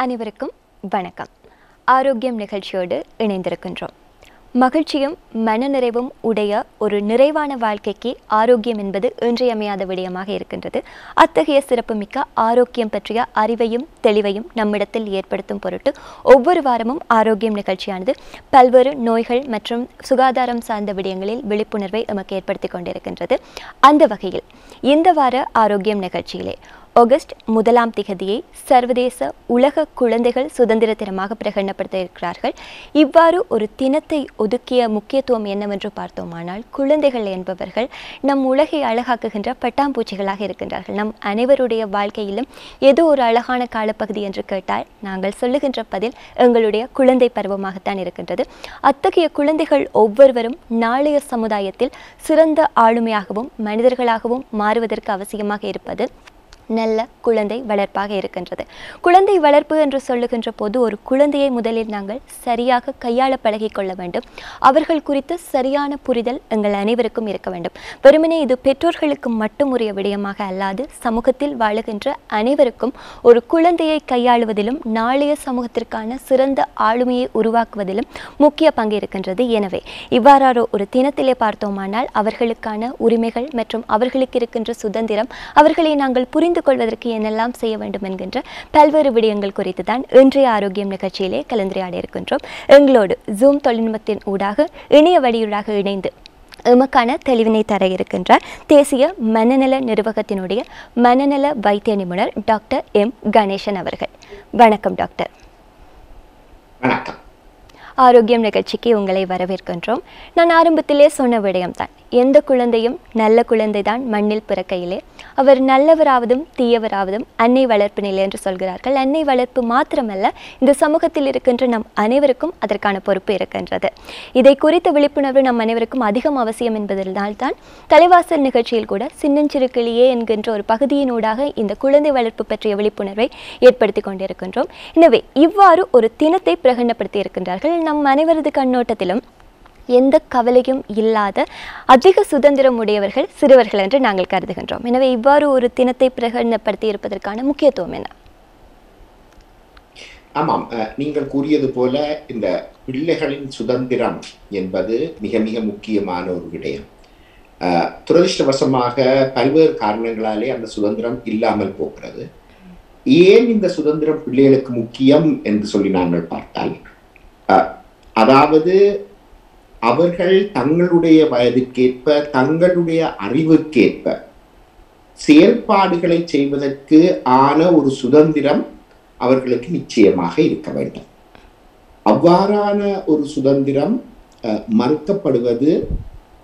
அனைவருக்கும் வணக்கம். ஆரோக்கியம் நிகழ்ச்சியோடு இணைந்திருக்கின்றோம். மகிழ்ச்சியும் மனநிறைவும் உடைய ஒரு நிறைவான வாழ்க்கைக்கு ஆரோக்கியம் என்பது இன்றியமையாத விடயமாக இருக்கின்றது. அத்தகைய சிறப்புமிக்க ஆரோக்கியம் பற்றிய அறிவையும் தெளிவையும் நம்மிடத்தில் ஏற்படுத்தும் பொருட்டு ஒவ்வொரு வாரமும் ஆரோக்கியம் நிகழ்ச்சியானது பல்வேறு நோய்கள் மற்றும் சுகாதாரம் சார்ந்த விடயங்களில் விழிப்புணர்வை நமக்கு ஏற்படுத்தி கொண்டிருக்கின்றது. அந்த வகையில் இந்த வார ஆரோக்கியம் நிகழ்ச்சியிலே ஆகஸ்ட் 1ஆம் திகதியை சர்வதேச உலக குழந்தைகள் சுதந்திர தினமாக பிரகடனப்படுத்த இருக்கிறார்கள். இவ்வாறு ஒரு தினத்தை ஒதுக்கிய முக்கியத்துவம் என்னவென்று பார்த்தோமானால், குழந்தைகள் என்பவர்கள் நம் உலகை அழகாக்குகின்ற பட்டாம்பூச்சிகளாக இருக்கின்றார்கள். நம் அனைவருடைய வாழ்க்கையிலும் ஏதோ ஒரு அழகான காலப்பகுதி என்று கேட்டால் நாங்கள் சொல்லுகின்ற பதில் எங்களுடைய குழந்தை பருவமாகத்தான் இருக்கின்றது. அத்தகைய குழந்தைகள் ஒவ்வொருவரும் நாளைய சமுதாயத்தில் சிறந்த ஆளுமையாகவும் மனிதர்களாகவும் மாறுவதற்கு அவசியமாக இருப்பது நல்ல குழந்தை வளர்ப்பாக இருக்கின்றது. குழந்தை வளர்ப்பு என்று சொல்லுகின்ற போது ஒரு குழந்தையை முதலில் நாங்கள் சரியாக கையாள பழகி கொள்ள வேண்டும். அவர்கள் குறித்து சரியான புரிதல் எங்கள் அனைவருக்கும் இருக்க வேண்டும். வெறுமனே இது பெற்றோர்களுக்கு மட்டும் உரிய விடயமாக அல்லாது சமூகத்தில் வாழுகின்ற அனைவருக்கும் ஒரு குழந்தையை கையாளுவதிலும் நாளைய சமூகத்திற்கான சிறந்த ஆளுமையை உருவாக்குவதிலும் முக்கிய பங்கு இருக்கின்றது. எனவே இவ்வாறு ஒரு தினத்திலே பார்த்தோமானால் அவர்களுக்கான உரிமைகள் மற்றும் அவர்களுக்கு இருக்கின்ற சுதந்திரம், அவர்களை நாங்கள் புரிந்து கொள்வதற்கு என்னெல்லாம் செய்ய வேண்டும் என்கின்ற பல்வேறு விடயங்கள் குறித்து தான் இன்றைய ஆரோக்கியம் நிகழ்ச்சியிலே கலந்துரையாட இருக்கின்றோம். எங்களோடு ஜூம் தொழில்நுட்பத்தின் ஊடாக இணைய வழியூடாக இணைந்து எமக்கான தெளிவினை தர இருக்கின்றார் தேசிய மனநல நிர்வாகத்தினுடைய மனநல வைத்திய நிபுணர் டாக்டர் எம் கணேசன் அவர்கள். வணக்கம் டாக்டர். வணக்கம். ஆரோக்கியம் நிகழ்ச்சிக்கு உங்களை வரவேற்கின்றோம். நான் ஆரம்பத்திலே சொன்ன விடயம்தான், எந்த குழந்தையும் நல்ல குழந்தை தான் மண்ணில் பிறக்கையிலே. அவர் நல்லவராவதும் தீயவராவதும் அன்னை வளர்ப்பு நிலை என்று சொல்கிறார்கள். அன்னை வளர்ப்பு மாத்திரமல்ல, இந்த சமூகத்தில் இருக்கின்ற நம் அனைவருக்கும் அதற்கான பொறுப்பு இருக்கின்றது. இதை குறித்த விழிப்புணர்வு நம் அனைவருக்கும் அதிகம் அவசியம் என்பதனால்தான் தலைவாசல் நிகழ்ச்சியில் கூட சின்னஞ்சிறு கிளியே என்கின்ற ஒரு பகுதியினூடாக இந்த குழந்தை வளர்ப்பு பற்றிய விழிப்புணர்வை ஏற்படுத்தி கொண்டிருக்கின்றோம். எனவே இவ்வாறு ஒரு தினத்தை பிரகடனப்படுத்தி இருக்கின்றார்கள். நம் அனைவரது கண்ணோட்டத்திலும் எந்த கவலையும் இல்லாத அதிக சுதந்திரம் உடையவர்கள் சிறுவர்கள் என்று நாங்கள் கருதுகின்றோம். எனவே இவ்வாறு ஒரு தினத்தை பிரகடனப்படுத்தி இருப்பதற்கான முக்கியத்துவம் என்ன? ஆமாம், நீங்கள் கூறியது போல இந்த பிள்ளைகளின் சுதந்திரம் என்பது மிக மிக முக்கியமான ஒரு விடயம். துரதிருஷ்டவசமாக பல்வேறு காரணங்களாலே அந்த சுதந்திரம் இல்லாமல் போகிறது. ஏன் இந்த சுதந்திரம் பிள்ளைகளுக்கு முக்கியம் என்று சொல்லி நாங்கள் பார்த்தால், அதாவது அவர்கள் தங்களுடைய வயதுக்கேற்ப தங்களுடைய அறிவுக்கேற்ப செயல்பாடுகளை செய்வதற்கு ஆன ஒரு சுதந்திரம் அவர்களுக்கு நிச்சயமாக இருக்க வேண்டும். அவ்வாறான ஒரு சுதந்திரம் மறுக்கப்படுவது,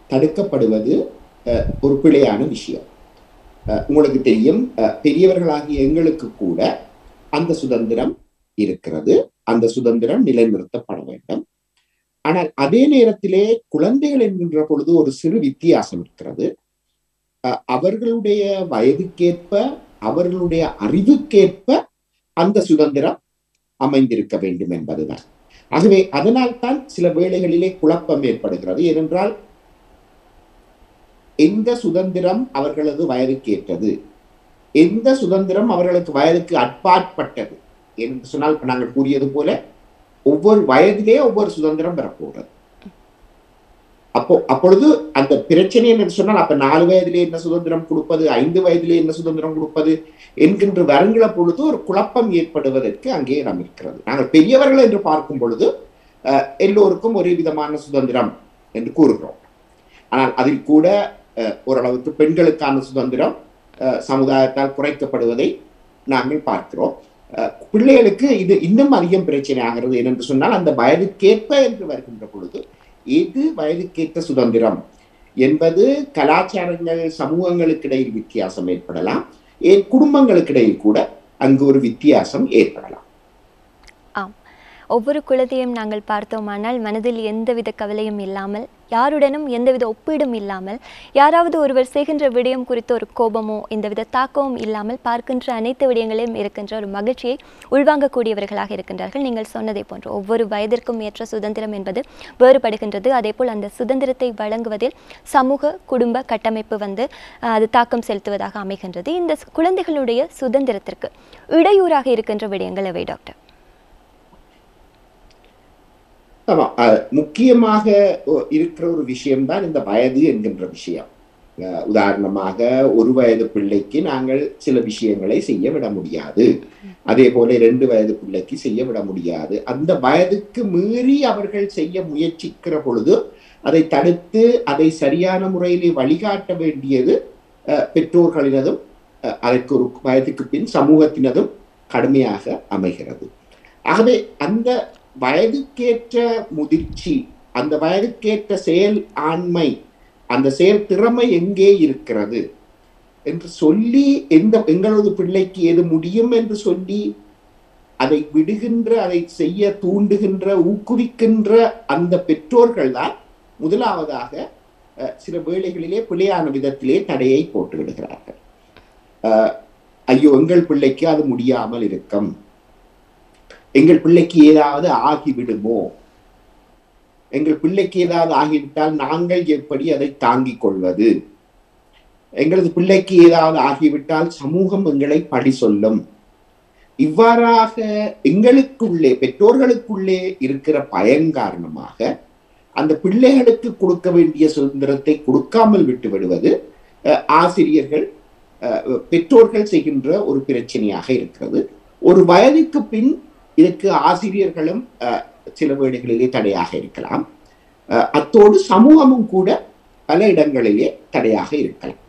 தடுக்கப்படுவது ஒரு பிழையான விஷயம். உங்களுக்கு தெரியும், பெரியவர்களாகிய எங்களுக்கு கூட அந்த சுதந்திரம் இருக்கிறது. அந்த சுதந்திரம் நிலைநிறுத்தப்பட வேண்டும். ஆனால் அதே நேரத்திலே குழந்தைகள் என்கின்ற பொழுது ஒரு சிறு வித்தியாசம் இருக்கிறது. அவர்களுடைய வயதுக்கேற்ப அவர்களுடைய அறிவுக்கேற்ப அந்த சுதந்திரம் அமைந்திருக்க வேண்டும் என்பதுதான். ஆகவே அதனால்தான் சில வேளைகளிலே குழப்பம் ஏற்படுகிறது. ஏனென்றால் எந்த சுதந்திரம் அவர்களது வயதுக்கேற்றது, எந்த சுதந்திரம் அவர்களுக்கு வயதுக்கு அப்பாற்பட்டது என்று சொன்னால், நாங்கள் கூறியது போல ஒவ்வொரு வயதிலே ஒவ்வொரு சுதந்திரம் பெறப்போகிறது. அப்பொழுது அந்த பிரச்சனை என்று சொன்னால், அப்ப 4 வயதிலே என்ன சுதந்திரம் கொடுப்பது, 5 வயதிலே என்ன சுதந்திரம் கொடுப்பது என்கின்ற வருங்கிற பொழுது ஒரு குழப்பம் ஏற்படுவதற்கு அங்கே இடம் இருக்கிறது. நாங்கள் பெரியவர்கள் என்று பார்க்கும் பொழுது எல்லோருக்கும் ஒரே விதமான சுதந்திரம் என்று கூறுகிறோம். ஆனால் அதில் கூட ஓரளவுக்கு பெண்களுக்கான சுதந்திரம் சமுதாயத்தால் குறைக்கப்படுவதை நாங்கள் பார்க்கிறோம். பிள்ளைகளுக்கு இது இன்னும் அதிகம் பிரச்சனை ஆகிறது. ஏனென்று சொன்னால், அந்த வயதுக்கேற்ப என்று வருகின்ற பொழுது எது வயதுக்கேற்ற சுதந்திரம் என்பது கலாச்சாரங்கள் சமூகங்களுக்கு இடையில் வித்தியாசம் ஏற்படலாம். குடும்பங்களுக்கு இடையில் கூட அங்கு ஒரு வித்தியாசம் ஏற்படலாம். ஒவ்வொரு குழந்தையும் நாங்கள் பார்த்தோமானால் மனதில் எந்தவித கவலையும் இல்லாமல், யாருடனும் எந்தவித ஒப்பீடும் இல்லாமல், யாராவது ஒருவர் செய்கின்ற விடயம் குறித்த ஒரு கோபமோ எந்தவித தாக்கமும் இல்லாமல் பார்க்கின்ற அனைத்து விடயங்களையும் இருக்கின்ற ஒரு மகிழ்ச்சியை உள்வாங்கக்கூடியவர்களாக இருக்கின்றார்கள். நீங்கள் சொன்னதை போன்று ஒவ்வொரு வயதிற்கும் ஏற்ற சுதந்திரம் என்பது வேறுபடுகின்றது. அதேபோல் அந்த சுதந்திரத்தை வழங்குவதில் சமூக குடும்ப கட்டமைப்பு அது தாக்கம் செலுத்துவதாக அமைகின்றது. இந்த குழந்தைகளுடைய சுதந்திரத்திற்கு இடையூறாக இருக்கின்ற விடயங்கள் எவை டாக்டர்? ஆமா, முக்கியமாக இருக்கிற ஒரு விஷயம்தான் இந்த வயது என்கின்ற விஷயம். உதாரணமாக ஒரு வயது பிள்ளைக்கு நாங்கள் சில விஷயங்களை செய்ய விட முடியாது, அதே போல 2 வயது பிள்ளைக்கு செய்ய விட முடியாது. அந்த வயதுக்கு மீறி அவர்கள் செய்ய முயற்சிக்கிற பொழுது அதை தடுத்து அதை சரியான முறையிலே வழிகாட்ட வேண்டியது பெற்றோர்களினதும் அதற்கு ஒரு வயதுக்கு பின் சமூகத்தினதும் கடுமையாக அமைகிறது. ஆகவே அந்த வயதுக்கேற்ற முதிர்ச்சி, அந்த வயதுக்கேற்ற செயல் ஆண்மை, அந்த செயல் திறமை எங்கே இருக்கிறது என்று சொல்லி, எங்களது பிள்ளைக்கு எது முடியும் என்று சொல்லி அதை விடுகின்ற, அதை செய்ய தூண்டுகின்ற, ஊக்குவிக்கின்ற அந்த பெற்றோர்கள் தான் முதலாவதாக சில வேளைகளிலே பிழையான விதத்திலே தடையை போட்டு விடுகிறார்கள். ஐயோ, எங்கள் பிள்ளைக்கு அது முடியாமல் இருக்கும், எங்கள் பிள்ளைக்கு ஏதாவது ஆகிவிடுமோ, எங்கள் பிள்ளைக்கு ஏதாவது ஆகிவிட்டால் நாங்கள் எப்படி அதை தாங்கிக் கொள்வது, எங்களது பிள்ளைக்கு ஏதாவது ஆகிவிட்டால் சமூகம் எங்களை பழி சொல்லும். இவ்வாறாக எங்களுக்குள்ளே, பெற்றோர்களுக்குள்ளே இருக்கிற பயன் காரணமாக அந்த பிள்ளைகளுக்கு கொடுக்க வேண்டிய சுதந்திரத்தை கொடுக்காமல் விட்டு விடுவது ஆசிரியர்கள், பெற்றோர்கள் செய்கின்ற ஒரு பிரச்சனையாக இருக்கிறது. ஒரு வயதுக்கு பின் இதற்கு ஆசிரியர்களும் சில வேளைகளிலே தடையாக இருக்கலாம், அத்தோடு சமூகமும் கூட பல இடங்களிலே தடையாக இருக்கலாம்.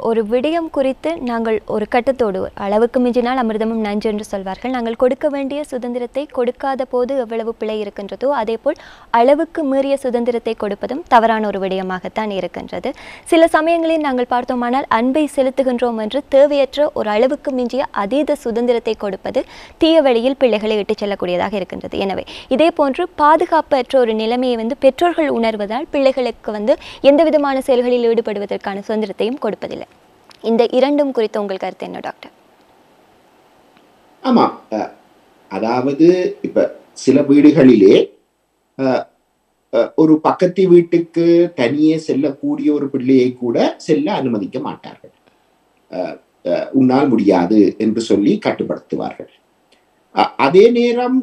ஒரு விடயம் குறித்து நாங்கள் ஒரு கட்டத்தோடு, அளவுக்கு மிஞ்சினால் அமிர்தமும் நஞ்சு என்று சொல்வார்கள், நாங்கள் கொடுக்க வேண்டிய சுதந்திரத்தை கொடுக்காத போது எவ்வளவு பிழை இருக்கின்றதோ அதேபோல் அளவுக்கு மீறிய சுதந்திரத்தை கொடுப்பதும் தவறான ஒரு விடயமாகத்தான் இருக்கின்றது. சில சமயங்களில் நாங்கள் பார்த்தோமானால் அன்பை செலுத்துகின்றோம் என்று தேவையற்ற ஒரு அளவுக்கு மிஞ்சிய அதீத சுதந்திரத்தை கொடுப்பது தீய வழியில் பிள்ளைகளை இட்டுச் செல்லக்கூடியதாக இருக்கின்றது. எனவே இதே போன்று பாதுகாப்பற்ற ஒரு நிலைமையை பெற்றோர்கள் உணர்வதால் பிள்ளைகளுக்கு எந்த விதமான செயல்களில் ஈடுபடுவதற்கான சுதந்திரத்தையும் கொடுப்பதில்லை. இந்த இரண்டும் குறித்து உங்கள் கருத்து என்ன டாக்டர்? ஆமா, அதாவது இப்ப சில வீடுகளிலே ஒரு பக்கத்து வீட்டுக்கு தனியே செல்லக்கூடிய ஒரு பிள்ளையை கூட செல்ல அனுமதிக்க மாட்டார்கள். உன்னால் முடியாது என்று சொல்லி கட்டுப்படுத்துவார்கள். அதே நேரம்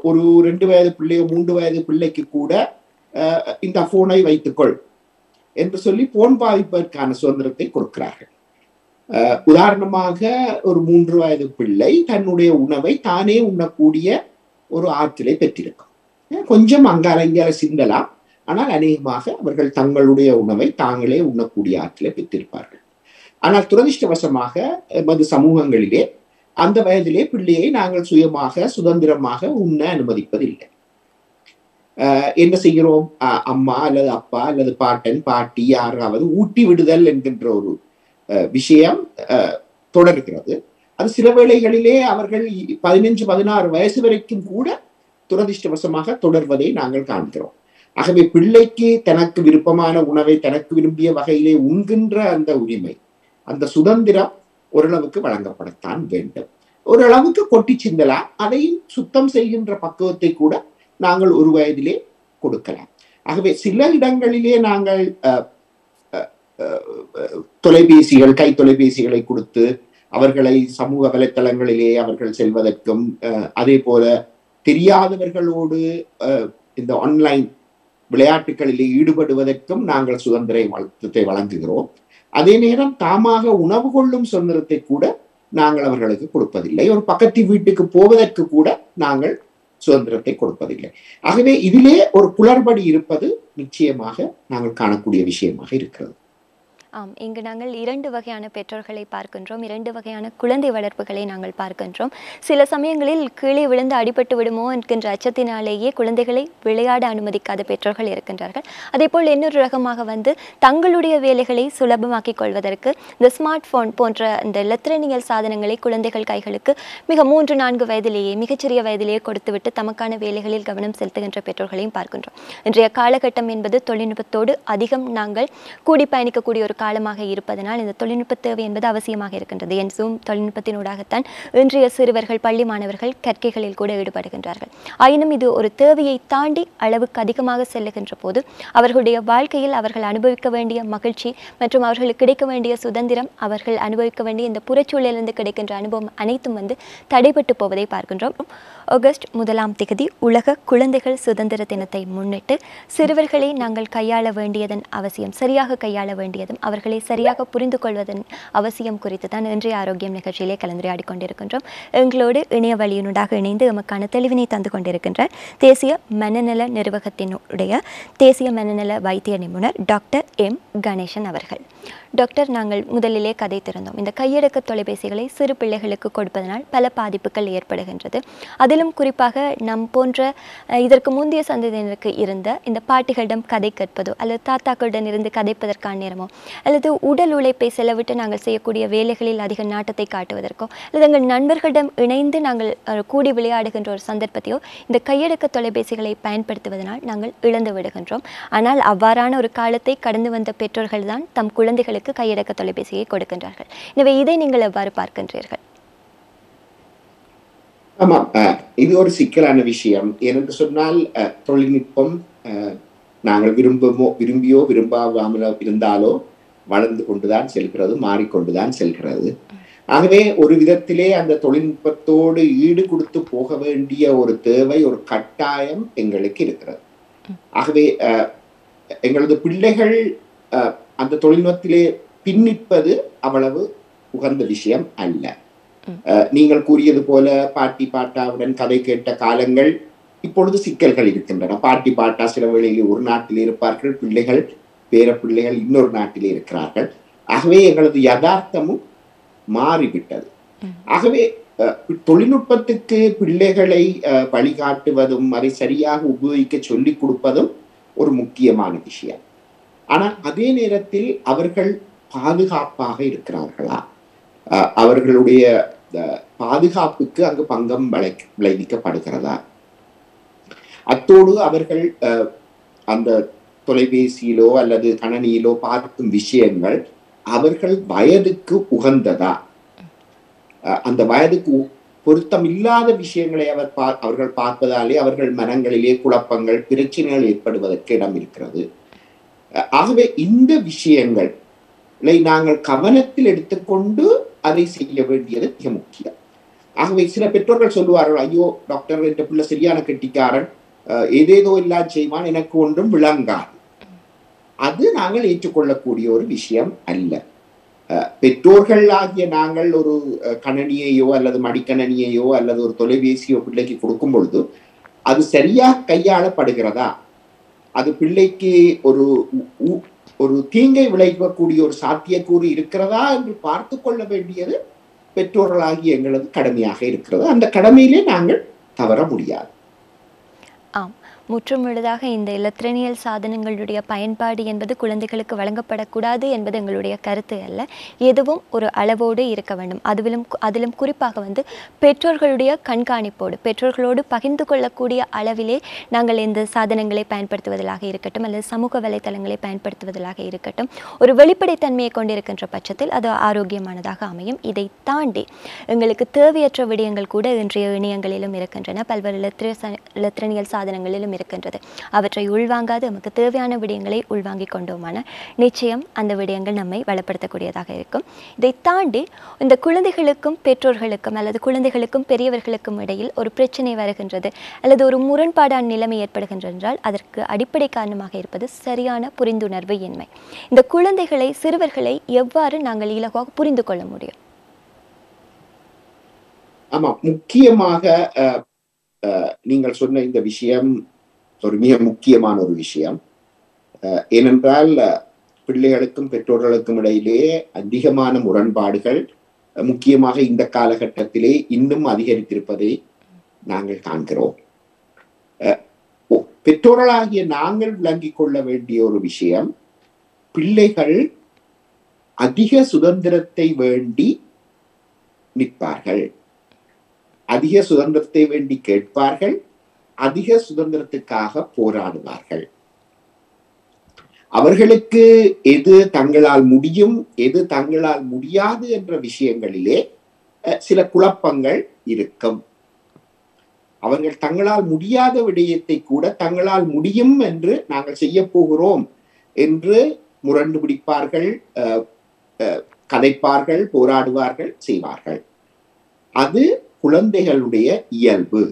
ஒரு 2 வயது பிள்ளையோ 3 வயது பிள்ளைக்கு கூட இந்த போனை வைத்துக்கொள் என்று சொல்லி போன் பாவிப்பதற்கான சுதந்திரத்தை கொடுக்கிறார்கள். உதாரணமாக ஒரு 3 வயது பிள்ளை தன்னுடைய உணவை தானே உண்ணக்கூடிய ஒரு ஆற்றலை பெற்றிருக்கும். கொஞ்சம் அங்கால இங்கால சிந்தலாம், ஆனால் அநேகமாக அவர்கள் தங்களுடைய உணவை தாங்களே உண்ணக்கூடிய ஆற்றலை பெற்றிருப்பார்கள். ஆனால் துரதிருஷ்டவசமாக எமது சமூகங்களிலே அந்த வயதிலே பிள்ளையை நாங்கள் சுயமாக சுதந்திரமாக உண்ண அனுமதிப்பதில்லை. என்ன செய்கிறோம்? அம்மா அல்லது அப்பா அல்லது பாட்டன் பாட்டி யாராவது ஊட்டி விடுதல் என்கின்ற ஒரு விஷயம் தொடர்கிறது. அது சில வேளைகளிலே அவர்கள் 15-16 வயசு வரைக்கும் கூட துரதிருஷ்டவசமாக தொடர்வதை நாங்கள் காண்கிறோம். ஆகவே பிள்ளைக்கு தனக்கு விருப்பமான உணவை தனக்கு விரும்பிய வகையிலே உண்கின்ற அந்த உரிமை, அந்த சுதந்திரம் ஓரளவுக்கு வழங்கப்படத்தான் வேண்டும். ஓரளவுக்கு கொட்டி சிந்தலாம், அதையும் சுத்தம் செய்கின்ற பக்குவத்தை கூட நாங்கள் ஒரு வயதிலே கொடுக்கலாம். ஆகவே சில இடங்களிலே நாங்கள் தொலைபேசிகள், கை தொலைபேசிகளை கொடுத்து அவர்களை சமூக வலைத்தளங்களிலே அவர்கள் செல்வதற்கும், அதே போல தெரியாதவர்களோடு இந்த ஆன்லைன் விளையாட்டுகளிலே ஈடுபடுவதற்கும் நாங்கள் சுதந்திரத்தை வழங்குகிறோம். அதே நேரம் தாமாக உணவு கொள்ளும் சுதந்திரத்தை கூட நாங்கள் அவர்களுக்கு கொடுப்பதில்லை. ஒரு பக்கத்து வீட்டுக்கு போவதற்கு கூட நாங்கள் சுதந்திரத்தை கொடுப்பதில்லை. ஆகவே இதிலே ஒரு குளறுபடி இருப்பது நிச்சயமாக நாங்கள் காணக்கூடிய விஷயமாக இருக்கிறது. ஆம், இங்கு நாங்கள் 2 வகையான பெற்றோர்களை பார்க்கின்றோம், 2 வகையான குழந்தை வளர்ப்புகளை நாங்கள் பார்க்கின்றோம். சில சமயங்களில் கீழே விழுந்து அடிபட்டு விடுமோ என்கின்ற அச்சத்தினாலேயே குழந்தைகளை விளையாட அனுமதிக்காத பெற்றோர்கள் இருக்கின்றார்கள். அதேபோல் இன்னொரு ரகமாக தங்களுடைய வேலைகளை சுலபமாக்கிக் கொள்வதற்கு இந்த ஸ்மார்ட் போன் போன்ற இந்த எலக்ட்ரானிக்கல் சாதனங்களை குழந்தைகள் கைகளுக்கு மிக 3-4 வயதிலேயே, மிகச்சிறிய வயதிலேயே கொடுத்துவிட்டு தமக்கான வேலைகளில் கவனம் செலுத்துகின்ற பெற்றோர்களையும் பார்க்கின்றோம். இன்றைய காலகட்டம் என்பது தொழில்நுட்பத்தோடு அதிகம் நாங்கள் கூடி பயணிக்கக்கூடிய ஒரு காலமாக இருப்பதனால் இந்த தொழில்நுட்ப தேவை என்பது அவசியமாக இருக்கின்றது. என் Zoom தொழில்நுட்பத்தினூடாகத்தான் இன்றைய சிறுவர்கள் பள்ளி மாணவர்கள் கற்கைகளில் கூட ஈடுபடுகின்றார்கள். ஆயினும் இது ஒரு தேவையை தாண்டி அளவுக்கு அதிகமாக செல்லுகின்ற போது அவர்களுடைய வாழ்க்கையில் அவர்கள் அனுபவிக்க வேண்டிய மகிழ்ச்சி மற்றும் அவர்களுக்கு கிடைக்க வேண்டிய சுதந்திரம், அவர்கள் அனுபவிக்க வேண்டிய இந்த புறச்சூழலிலிருந்து கிடைக்கின்ற அனுபவம் அனைத்தும் தடைபட்டு போவதை பார்க்கின்றோம். ஆகஸ்ட் 1 உலக குழந்தைகள் சுதந்திர தினத்தை முன்னிட்டு சிறுவர்களை நாங்கள் கையாள வேண்டியதன் அவசியம், சரியாக கையாள வேண்டியதும் அவர்களை சரியாக புரிந்து கொள்வதன் அவசியம் குறித்து தான் இன்றைய ஆரோக்கியம் நிகழ்ச்சியிலே கலந்துரையாடி கொண்டிருக்கின்றோம். எங்களோடு இணைய வழியினூடாக இணைந்து எமக்கான தெளிவினை தந்து கொண்டிருக்கின்ற தேசிய மனநல நிர்வாகத்தினுடைய தேசிய மனநல வைத்திய நிபுணர் டாக்டர் எம் கணேசன் அவர்கள். டாக்டர், நாங்கள் முதலிலே கதைத்திருந்தோம், இந்த கையடக்க தொலைபேசிகளை சிறு பிள்ளைகளுக்கு கொடுப்பதனால் பல பாதிப்புகள் ஏற்படுகின்றது. அதிலும் குறிப்பாக நம் போன்ற இதற்கு முந்தைய சந்ததியினருக்கு இருந்த இந்த பாட்டிகளிடம் கதை கேட்பதோ அல்லது தாத்தாக்களிடம் இருந்து கதைப்பதற்கான நேரமோ அல்லது உடல் உழைப்பை செலவிட்டு நாங்கள் செய்யக்கூடிய வேலைகளில் அதிக நாட்டத்தை காட்டுவதற்கோ அல்லது எங்கள் நண்பர்களிடம் இணைந்து நாங்கள் கூடி விளையாடுகின்ற ஒரு சந்தர்ப்பத்தையோ இந்த கையடக்க தொலைபேசிகளை பயன்படுத்துவதனால் நாங்கள் இழந்து விடுகின்றோம். ஆனால் அவ்வாறான ஒரு காலத்தை கடந்து வந்த பெற்றோர்கள் தான் தம் குழந்தைகளுக்கு கையடக்க தொலைபேசியை கொடுக்கின்றார்கள். எனவே இதை நீங்கள் எவ்வாறு பார்க்கின்றீர்கள்? ஆமாம், இது ஒரு சிக்கலான விஷயம். ஏனென்று சொன்னால் தொழில்நுட்பம் நாங்கள் விரும்பியோ விரும்பாமலோ இருந்தாலோ வளர்ந்து கொண்டுதான் செல்கிறது, மாறிக்கொண்டுதான் செல்கிறது. ஆகவே ஒரு விதத்திலே அந்த தொழில்நுட்பத்தோடு ஈடு கொடுத்து போக வேண்டிய ஒரு தேவை, ஒரு கட்டாயம் எங்களுக்கு இருக்கிறது. ஆகவே எங்களது பிள்ளைகள் அந்த தொழில்நுட்பத்திலே பின்னிப்பது அவ்வளவு உகந்த விஷயம் அல்ல. நீங்கள் கூறியது போல பாட்டி பாட்டாவுடன் கதை கேட்ட காலங்கள் இப்பொழுது சிக்கல்கள் இருக்கின்றன. பாட்டி பாட்டா சில வேளையில் ஒரு நாட்டில் இருப்பார்கள், பிள்ளைகள் பேர பிள்ளைகள் இன்னொரு நாட்டிலே இருக்கிறார்கள். ஆகவே எங்களது யதார்த்தமும் மாறிவிட்டது. ஆகவே தொழில்நுட்பத்துக்கு பிள்ளைகளை வழிகாட்டுவதும் அதை சரியாக உபயோகிக்க சொல்லிக் கொடுப்பதும் ஒரு முக்கியமான விஷயம். ஆனால் அதே நேரத்தில் அவர்கள் பாதுகாப்பாக இருக்கிறார்களா, அவர்களுடைய பாதுகாப்புக்கு அங்கு பங்கம் விளைவிக்கப்படுகிறதா, அத்தோடு அவர்கள் அந்த தொலைபேசியிலோ அல்லது கணனியிலோ பார்க்கும் விஷயங்கள் அவர்கள் வயதுக்கு உகந்ததா, அந்த வயதுக்கு பொருத்தம் இல்லாத விஷயங்களை அவர்கள் பார்ப்பதாலே அவர்கள் மனங்களிலே குழப்பங்கள், பிரச்சனைகள் ஏற்படுவதற்கு இடம் இருக்கிறது. ஆகவே இந்த விஷயங்களை நாங்கள் கவனத்தில் எடுத்துக்கொண்டு அதை செய்ய வேண்டியது மிக முக்கியம். ஆகவே சில பெற்றோர்கள் சொல்லுவார்கள், ஐயோ டாக்டர் என்ற பிள்ளை சரியான கெட்டிக்காரன், ஏதேதோ எல்லாம் செய்வான், எனக்கு ஒன்றும் விளங்காது. அது நாங்கள் ஏற்றுக்கொள்ளக்கூடிய ஒரு விஷயம் அல்ல. பெற்றோர்கள் ஆகிய நாங்கள் ஒரு கணனியையோ அல்லது மடிக்கணனியையோ அல்லது ஒரு தொலைபேசியோ பிள்ளைக்கு கொடுக்கும் பொழுது அது சரியாக கையாளப்படுகிறதா, அது பிள்ளைக்கு ஒரு தீங்கை விளைவிக்கக்கூடிய ஒரு சாத்தியக்கூறு இருக்கிறதா என்று பார்த்து கொள்ள வேண்டியது பெற்றோர்களாகிய எங்களது கடமையாக இருக்கிறது. அந்த கடமையிலே நாங்கள் தவற முடியாது. ஆம், முற்றுமுழுதாக இந்த இலத்திரனியல் சாதனங்களுடைய பயன்பாடு என்பது குழந்தைகளுக்கு வழங்கப்படக்கூடாது என்பது எங்களுடைய கருத்து அல்ல. எதுவும் ஒரு அளவோடு இருக்க வேண்டும். அதிலும் குறிப்பாக பெற்றோர்களுடைய கண்காணிப்போடு, பெற்றோர்களோடு பகிர்ந்து கொள்ளக்கூடிய அளவிலே நாங்கள் இந்த சாதனங்களை பயன்படுத்துவதாக இருக்கட்டும் அல்லது சமூக வலைத்தளங்களை பயன்படுத்துவதாக இருக்கட்டும், ஒரு வெளிப்படைத்தன்மையை கொண்டிருக்கின்ற பட்சத்தில் அது ஆரோக்கியமானதாக அமையும். இதை தாண்டி எங்களுக்கு தேவையற்ற விடயங்கள் கூட இன்றைய இணையங்களிலும் இருக்கின்றன, பல்வேறு இலத்திரனியல் சாதனங்களிலும் இருக்கின்றது. அவற்றை உள்வாங்காது நமக்கு தேவையான விடயங்களை உள்வாங்கிக் கொண்டோமான நிச்சயம் அந்த விடயங்கள் நம்மை வளப்படுத்தக்கூடியதாக இருக்கும். இதை தாண்டி இந்த குழந்தைகளுக்கும் பெற்றோர்களுக்கும் அல்லது குழந்தைகளுக்கும் பெரியவர்களுக்கும் இடையில் ஒரு பிரச்சனை வருகின்றது அல்லது ஒரு முரண்பாடான நிலைமை ஏற்படுகின்றது என்றால் அதற்கு அடிப்படை காரணமாக இருப்பது சரியான புரிந்துணர்வு இன்மை. இந்த குழந்தைகளை, சிறுவர்களை எவ்வாறு நாங்கள் இலகுவாக புரிந்து கொள்ள முடியும்? ஆமா, முக்கியமாக நீங்கள் சொன்ன இந்த விஷயம் ஒரு மிக முக்கியமான ஒரு விஷயம். ஏனென்றால் பிள்ளைகளுக்கும் பெற்றோர்களுக்கும் இடையிலே அதிகமான முரண்பாடுகள் முக்கியமாக இந்த காலகட்டத்திலே இன்னும் அதிகரித்திருப்பதை நாங்கள் காண்கிறோம். பெற்றோர்களாகிய நாங்கள் விளங்கிக் கொள்ள வேண்டிய ஒரு விஷயம், பிள்ளைகள் அதிக சுதந்திரத்தை வேண்டி நிற்பார்கள், அதிக சுதந்திரத்தை வேண்டி கேட்பார்கள், அதிக சுதந்திரத்துக்காக போராடுவார்கள். அவர்களுக்கு எது தங்களால் முடியும், எது தங்களால் முடியாது என்ற விஷயங்களிலே சில குழப்பங்கள் இருக்கும். அவர்கள் தங்களால் முடியாத விடயத்தை கூட தங்களால் முடியும் என்று நாங்கள் செய்ய போகிறோம் என்று முரண்டு பிடிப்பார்கள், கதைப்பார்கள், போராடுவார்கள், செய்வார்கள். அது குழந்தைகளுடைய இயல்பு.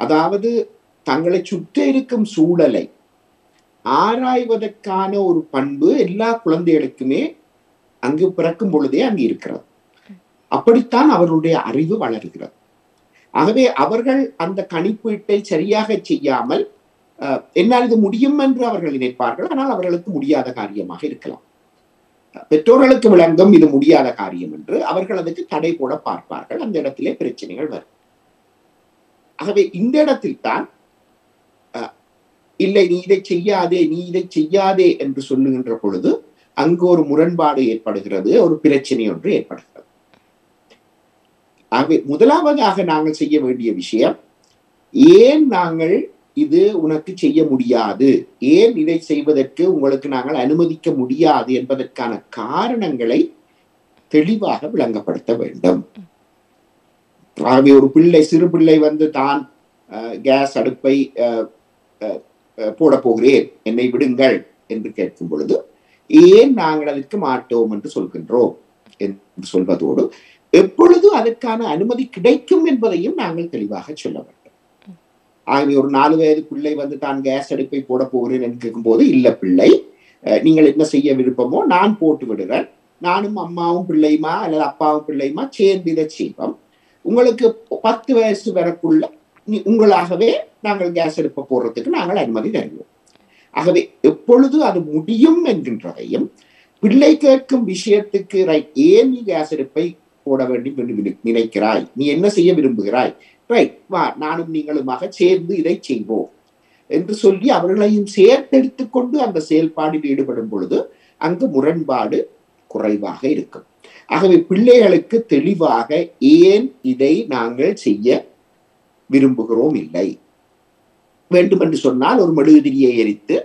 அதாவது தங்களை சுற்றி இருக்கும் சூழலை ஆராய்வதற்கான ஒரு பண்பு எல்லா குழந்தைகளுக்குமே அங்கு பிறக்கும் பொழுதே அங்கு இருக்கிறது. அப்படித்தான் அவர்களுடைய அறிவு வளர்கிறது. ஆகவே அவர்கள் அந்த கணிப்பீட்டை சரியாக செய்யாமல் என்னால் இது முடியும் என்று அவர்கள் நினைப்பார்கள். ஆனால் அவர்களுக்கு முடியாத காரியமாக இருக்கலாம். பெற்றோர்களுக்கு விளங்கும் இது முடியாத காரியம் என்று அவர்கள் அதுக்கு தடை போட பார்ப்பார்கள். அந்த இடத்திலே பிரச்சனைகள் வரும். ஆகவே இந்த இடத்தில் தான் இல்லை நீ இதை செய்யாதே, நீ இதை செய்யாதே என்று சொல்லுகின்ற பொழுது அங்கு ஒரு முரண்பாடு ஏற்படுகிறது, ஒரு பிரச்சனை ஒன்று ஏற்படுகிறது. ஆகவே முதலாவதாக நாங்கள் செய்ய வேண்டிய விஷயம், ஏன் நாங்கள் இது உனக்கு செய்ய முடியாது, ஏன் இதை செய்வதற்கு உங்களுக்கு நாங்கள் அனுமதிக்க முடியாது என்பதற்கான காரணங்களை தெளிவாக விளங்கப்படுத்த வேண்டும். ஆகவே ஒரு பிள்ளை, சிறு பிள்ளை வந்து தான் கேஸ் அடுப்பை போட போகிறேன், என்னை விடுங்கள் என்று கேட்கும் பொழுது ஏன் நாங்கள் அதற்கு மாட்டோம் என்று சொல்கின்றோம் என்று சொல்வதோடு எப்பொழுது அதற்கான அனுமதி கிடைக்கும் என்பதையும் நாங்கள் தெளிவாக சொல்ல வேண்டும். ஆகவே ஒரு 4 வயது பிள்ளை வந்து தான் கேஸ் அடுப்பை போட போகிறேன் என்று கேட்கும் போது, இல்ல பிள்ளை, நீங்கள் என்ன செய்ய விருப்பமோ நான் போட்டு விடுறேன், நானும் அம்மாவும் பிள்ளையுமா அல்லது அப்பாவும் பிள்ளையுமா சேர்ந்து இதை செய்வோம், உங்களுக்கு 10 வயசு வரக்குள்ள உங்களாகவே நாங்கள் கேஸ் அடுப்பை போடுறதுக்கு நாங்கள் அனுமதி தருவோம். ஆகவே எப்பொழுது அது முடியும் என்கின்றதையும், பிள்ளை கேட்கும் விஷயத்துக்கு ரைட், ஏன் நீ கேஸ் அடுப்பை போட வேண்டும் என்று நினைக்கிறாய், நீ என்ன செய்ய விரும்புகிறாய், ரைட் வா நானும் நீங்களுமாக சேர்ந்து இதை செய்வோம் என்று சொல்லி அவர்களையும் சேர்த்தெடுத்துக் கொண்டு அந்த செயல்பாடில் ஈடுபடும் பொழுது அங்கு முரண்பாடு குறைவாக இருக்கும். ஆகவே பிள்ளைகளுக்கு தெளிவாக ஏன் இதை நாங்கள் செய்ய விரும்புகிறோம் இல்லை, வேண்டுமென்று சொன்னால் ஒரு மெழுகுதிரியை எரித்து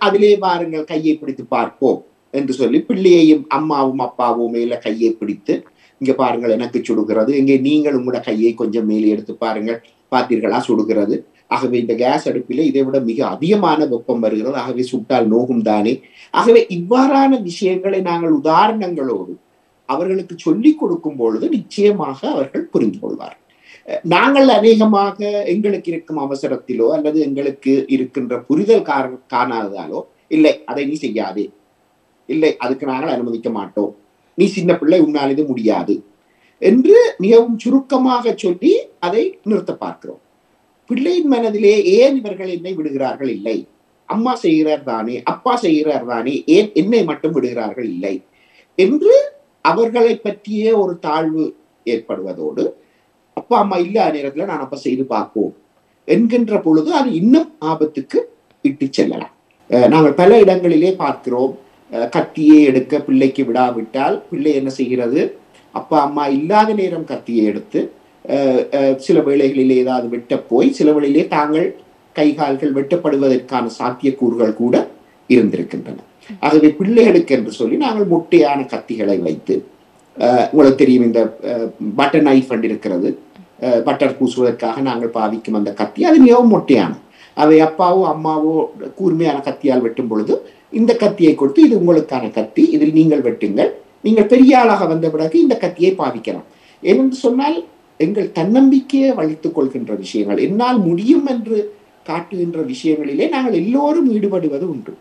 அதிலே வாருங்கள் கையை பிடித்து பார்ப்போம் என்று சொல்லி பிள்ளையையும் அம்மாவும் அப்பாவும் மேல கையை பிடித்து, இங்க பாருங்கள் எனக்கு சுடுகிறது, இங்கே நீங்கள் உங்களோட கையை கொஞ்சம் மேலே எடுத்து பாருங்கள், பார்த்தீர்களா சுடுகிறது, ஆகவே இந்த கேஸ் அடுப்பிலே இதை விட மிக அதிகமான வெப்பம் வருகிறது, ஆகவே சுட்டால் நோகும் தானே. ஆகவே இவ்வாறான விஷயங்களை நாங்கள் உதாரணங்களோடு அவர்களுக்கு சொல்லிக் கொடுக்கும் பொழுது நிச்சயமாக அவர்கள் புரிந்து கொள்வார்கள். நாங்கள் அநேகமாக எங்களுக்கு இருக்கும் அவசரத்திலோ அல்லது எங்களுக்கு இருக்கின்ற புரிதல் காணாததாலோ, இல்லை அதை நீ செய்யாதே, இல்லை அதுக்கு நாங்கள் அனுமதிக்க மாட்டோம், நீ சின்ன பிள்ளை உன்னால் இது முடியாது என்று மிகவும் சுருக்கமாக சொல்லி அதை நிறுத்த பார்க்கிறோம். பிள்ளையின் மனதிலே ஏன் இவர்கள் என்னை விடுகிறார்கள் இல்லை, அம்மா செய்கிறார் தானே, அப்பா செய்கிறார் தானே, ஏன் என்னை மட்டும் விடுகிறார்கள் இல்லை என்று அவர்களை பற்றிய ஒரு தாழ்வு ஏற்படுவதோடு, அப்பா அம்மா இல்லாத நேரத்துல நான் அப்ப செய்து பார்ப்போம் என்கின்ற பொழுது அது இன்னும் ஆபத்துக்கு இட்டு செல்லலாம். நாங்கள் பல இடங்களிலே பார்க்கிறோம், கத்தியை எடுக்க பிள்ளைக்கு விடாவிட்டால் பிள்ளை என்ன செய்கிறது, அப்பா அம்மா இல்லாத நேரம் கத்தியை எடுத்து சில வேளைகளிலே ஏதாவது வெட்ட போய் சில வேளையிலே தாங்கள் கைகால்கள் வெட்டப்படுவதற்கான சாத்தியக்கூறுகள் கூட இருந்திருக்கின்றன. ஆகவே பிள்ளைகளுக்கு என்று சொல்லி நாங்கள் முட்டையான கத்திகளை வைத்து, உங்களுக்கு தெரியும் இந்த பட்டர் நைஃப் இருக்கிறது, பட்டர் பூசுவதற்காக நாங்கள் பாவிக்கும் அந்த கத்தி, அது மிகவும் மொட்டையான, அவை அப்பாவோ அம்மாவோ கூர்மையான கத்தியால் வெட்டும் பொழுது இந்த கத்தியை கொடுத்து இது உங்களுக்கான கத்தி, இதில் நீங்கள் வெட்டுங்கள், நீங்கள் பெரிய ஆளாக வந்த பிறகு இந்த கத்தியை பாவிக்கலாம். ஏனென்று சொன்னால் எங்கள் தன்னம்பிக்கையை வளைத்துக் கொள்கின்ற விஷயங்கள், என்னால் முடியும் என்று காட்டுகின்ற விஷயங்களிலே நாங்கள் எல்லோரும் ஈடுபடுவது உண்டு.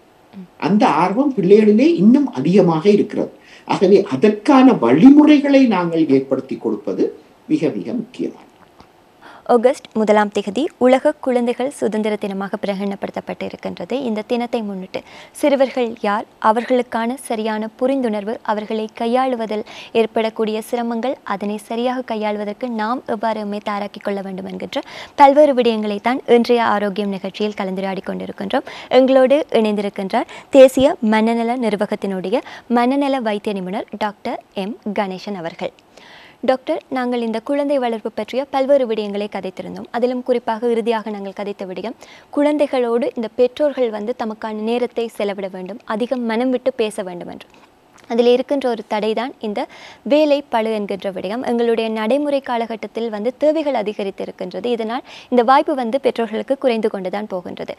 அந்த ஆர்வம் பிள்ளைகளிலே இன்னும் அதிகமாக இருக்கிறது. ஆகவே அதற்கான வழிமுறைகளை நாங்கள் ஏற்படுத்தி கொடுப்பது மிக மிக முக்கியமானது. ஆகஸ்ட் 1 உலக குழந்தைகள் சுதந்திர தினமாக பிரகடனப்படுத்தப்பட்டு இருக்கின்றது. இந்த தினத்தை முன்னிட்டு சிறுவர்கள் யார், அவர்களுக்கான சரியான புரிந்துணர்வு, அவர்களை கையாளுவதில் ஏற்படக்கூடிய சிரமங்கள், அதனை சரியாக கையாளுவதற்கு நாம் எவ்வாறு தயாராக்கிக் கொள்ள வேண்டும் என்கின்ற பல்வேறு விடயங்களை தான் இன்றைய ஆரோக்கியம் நிகழ்ச்சியில் கலந்துரையாடி கொண்டிருக்கின்றோம். எங்களோடு இணைந்திருக்கின்றார் தேசிய மனநல நிர்வாகத்தினுடைய மனநல வைத்திய நிபுணர் டாக்டர் எம் கணேசன் அவர்கள். டாக்டர், நாங்கள் இந்த குழந்தை வளர்ப்பு பற்றிய பல்வேறு விடயங்களை கதைத்திருந்தோம். அதிலும் குறிப்பாக இறுதியாக நாங்கள் கதைத்த விடயம், குழந்தைகளோடு இந்த பெற்றோர்கள் தமக்கான நேரத்தை செலவிட வேண்டும், அதிகம் மனம் விட்டு பேச வேண்டும் என்று. அதில் இருக்கின்ற ஒரு தடை தான் இந்த வேலை பளு என்கின்ற விடயம். எங்களுடைய நடைமுறை காலகட்டத்தில் தேவைகள் அதிகரித்து இருக்கின்றது. இதனால் இந்த வாய்ப்பு பெற்றோர்களுக்கு குறைந்து கொண்டு தான் போகின்றது.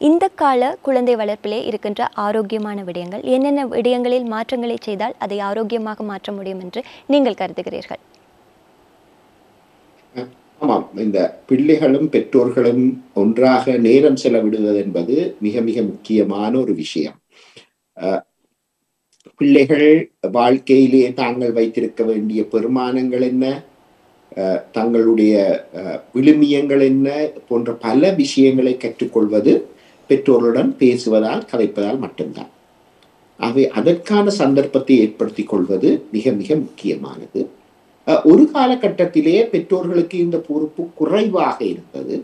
இந்த கால குழந்தை வளர்ப்பிலே இருக்கின்ற ஆரோக்கியமான விடயங்கள், என்னென்ன விடயங்களில் மாற்றங்களை செய்தால் அதை ஆரோக்கியமாக மாற்ற முடியும் என்று நீங்கள் கருதுகிறீர்கள்? ஆமாம், இந்த பிள்ளைகளும் பெற்றோர்களும் ஒன்றாக நேரம் செலவிடுவது என்பது மிக மிக முக்கியமான ஒரு விஷயம். பிள்ளைகள் வாழ்க்கையிலே தாங்கள் வைத்திருக்க வேண்டிய பெருமானங்கள் என்ன, தங்களுடைய விழுமியங்கள் என்ன போன்ற பல விஷயங்களை கற்றுக்கொள்வது பெற்றோருடன் பேசுவதால் கதைப்பதால் மட்டும்தான். ஆகவே அதற்கான சந்தர்ப்பத்தை ஏற்படுத்தி கொள்வது மிக மிக முக்கியமானது. ஒரு காலகட்டத்திலே பெற்றோர்களுக்கு இந்த பொறுப்பு குறைவாக இருந்தது.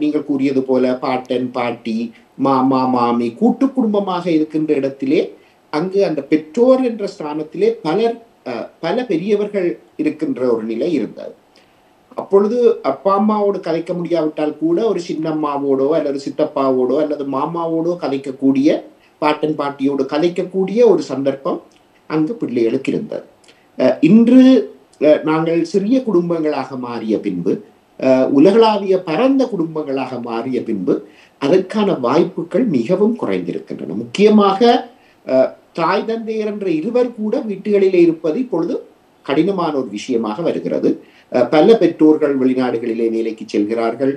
நீங்கள் கூறியது போல பாட்டன் பாட்டி மாமா மாமி கூட்டு குடும்பமாக இருக்கின்ற இடத்திலே அங்கு அந்த பெற்றோர் என்ற ஸ்தானத்திலே பல பெரியவர்கள் இருக்கின்ற ஒரு நிலை இருந்தது. அப்பொழுது அப்பா அம்மாவோடு கதைக்க முடியாவிட்டால் கூட ஒரு சின்னம்மாவோடோ அல்லது சித்தப்பாவோடோ அல்லது மாமாவோடோ கதைக்கக்கூடிய, பாட்டன் பாட்டியோடு கதைக்கக்கூடிய ஒரு சந்தர்ப்பம் அங்கு பிள்ளைகளுக்கு இருந்தது. இன்று நாங்கள் சிறிய குடும்பங்களாக மாறிய பின்பு, உலகளாவிய பரந்த குடும்பங்களாக மாறிய பின்பு அதற்கான வாய்ப்புகள் மிகவும் குறைந்திருக்கின்றன. முக்கியமாக தாய் தந்தையர் என்ற இருவர் கூட வீட்டுகளிலே இருப்பது இப்பொழுது கடினமான ஒரு விஷயமாக வருகிறது. பல பெற்றோர்கள் வெளிநாடுகளிலே வேலைக்கு செல்கிறார்கள்.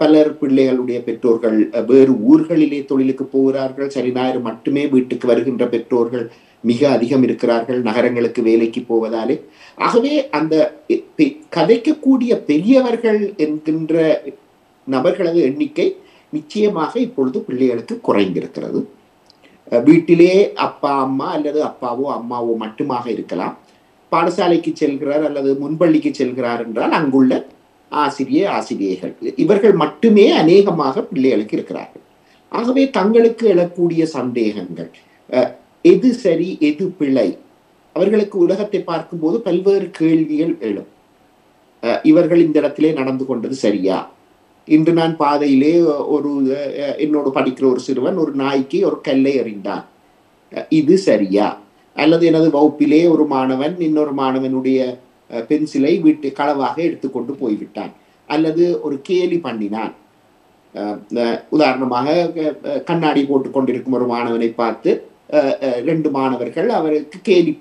பலர் பிள்ளைகளுடைய பெற்றோர்கள் வேறு ஊர்களிலே தொழிலுக்கு போகிறார்கள். சனி ஞாயிறு மட்டுமே வீட்டுக்கு வருகின்ற பெற்றோர்கள் மிக அதிகம் இருக்கிறார்கள், நகரங்களுக்கு வேலைக்கு போவதாலே. ஆகவே அந்த கதைக்கக்கூடிய பெரியவர்கள் என்கின்ற நபர்களது எண்ணிக்கை நிச்சயமாக இப்பொழுது பிள்ளைகளுக்கு குறைந்திருக்கிறது. வீட்டிலே அப்பா அம்மா அல்லது அப்பாவோ அம்மாவோ மட்டுமாக இருக்கலாம். பாடசாலைக்கு செல்கிறார் அல்லது முன்பள்ளிக்கு செல்கிறார் என்றால் அங்குள்ள ஆசிரியர்கள் இவர்கள் மட்டுமே அநேகமாக பிள்ளைகளுக்கு இருக்கிறார்கள். ஆகவே தங்களுக்கு எழக்கூடிய சந்தேகங்கள், எது சரி எது பிழை, அவர்களுக்கு உலகத்தை பார்க்கும்போது பல்வேறு கேள்விகள் எழும். இவர்கள் இந்த இடத்திலே நடந்து கொண்டது சரியா? இன்று நான் பாதையிலே என்னோடு படிக்கிற ஒரு சிறுவன் ஒரு நாய்க்கு ஒரு கல்லை எறிந்தான், இது சரியா? அல்லது எனது வகுப்பிலே ஒரு மாணவன் இன்னொரு மாணவனுடைய பென்சிலை வீட்டு களவாக எடுத்துக்கொண்டு போய்விட்டான், அல்லது ஒரு கேலி பண்ணினான். உதாரணமாக கண்ணாடி போட்டுக் கொண்டிருக்கும் ஒரு மாணவனை பார்த்து 2 மாணவர்கள் அவருக்கு கேலி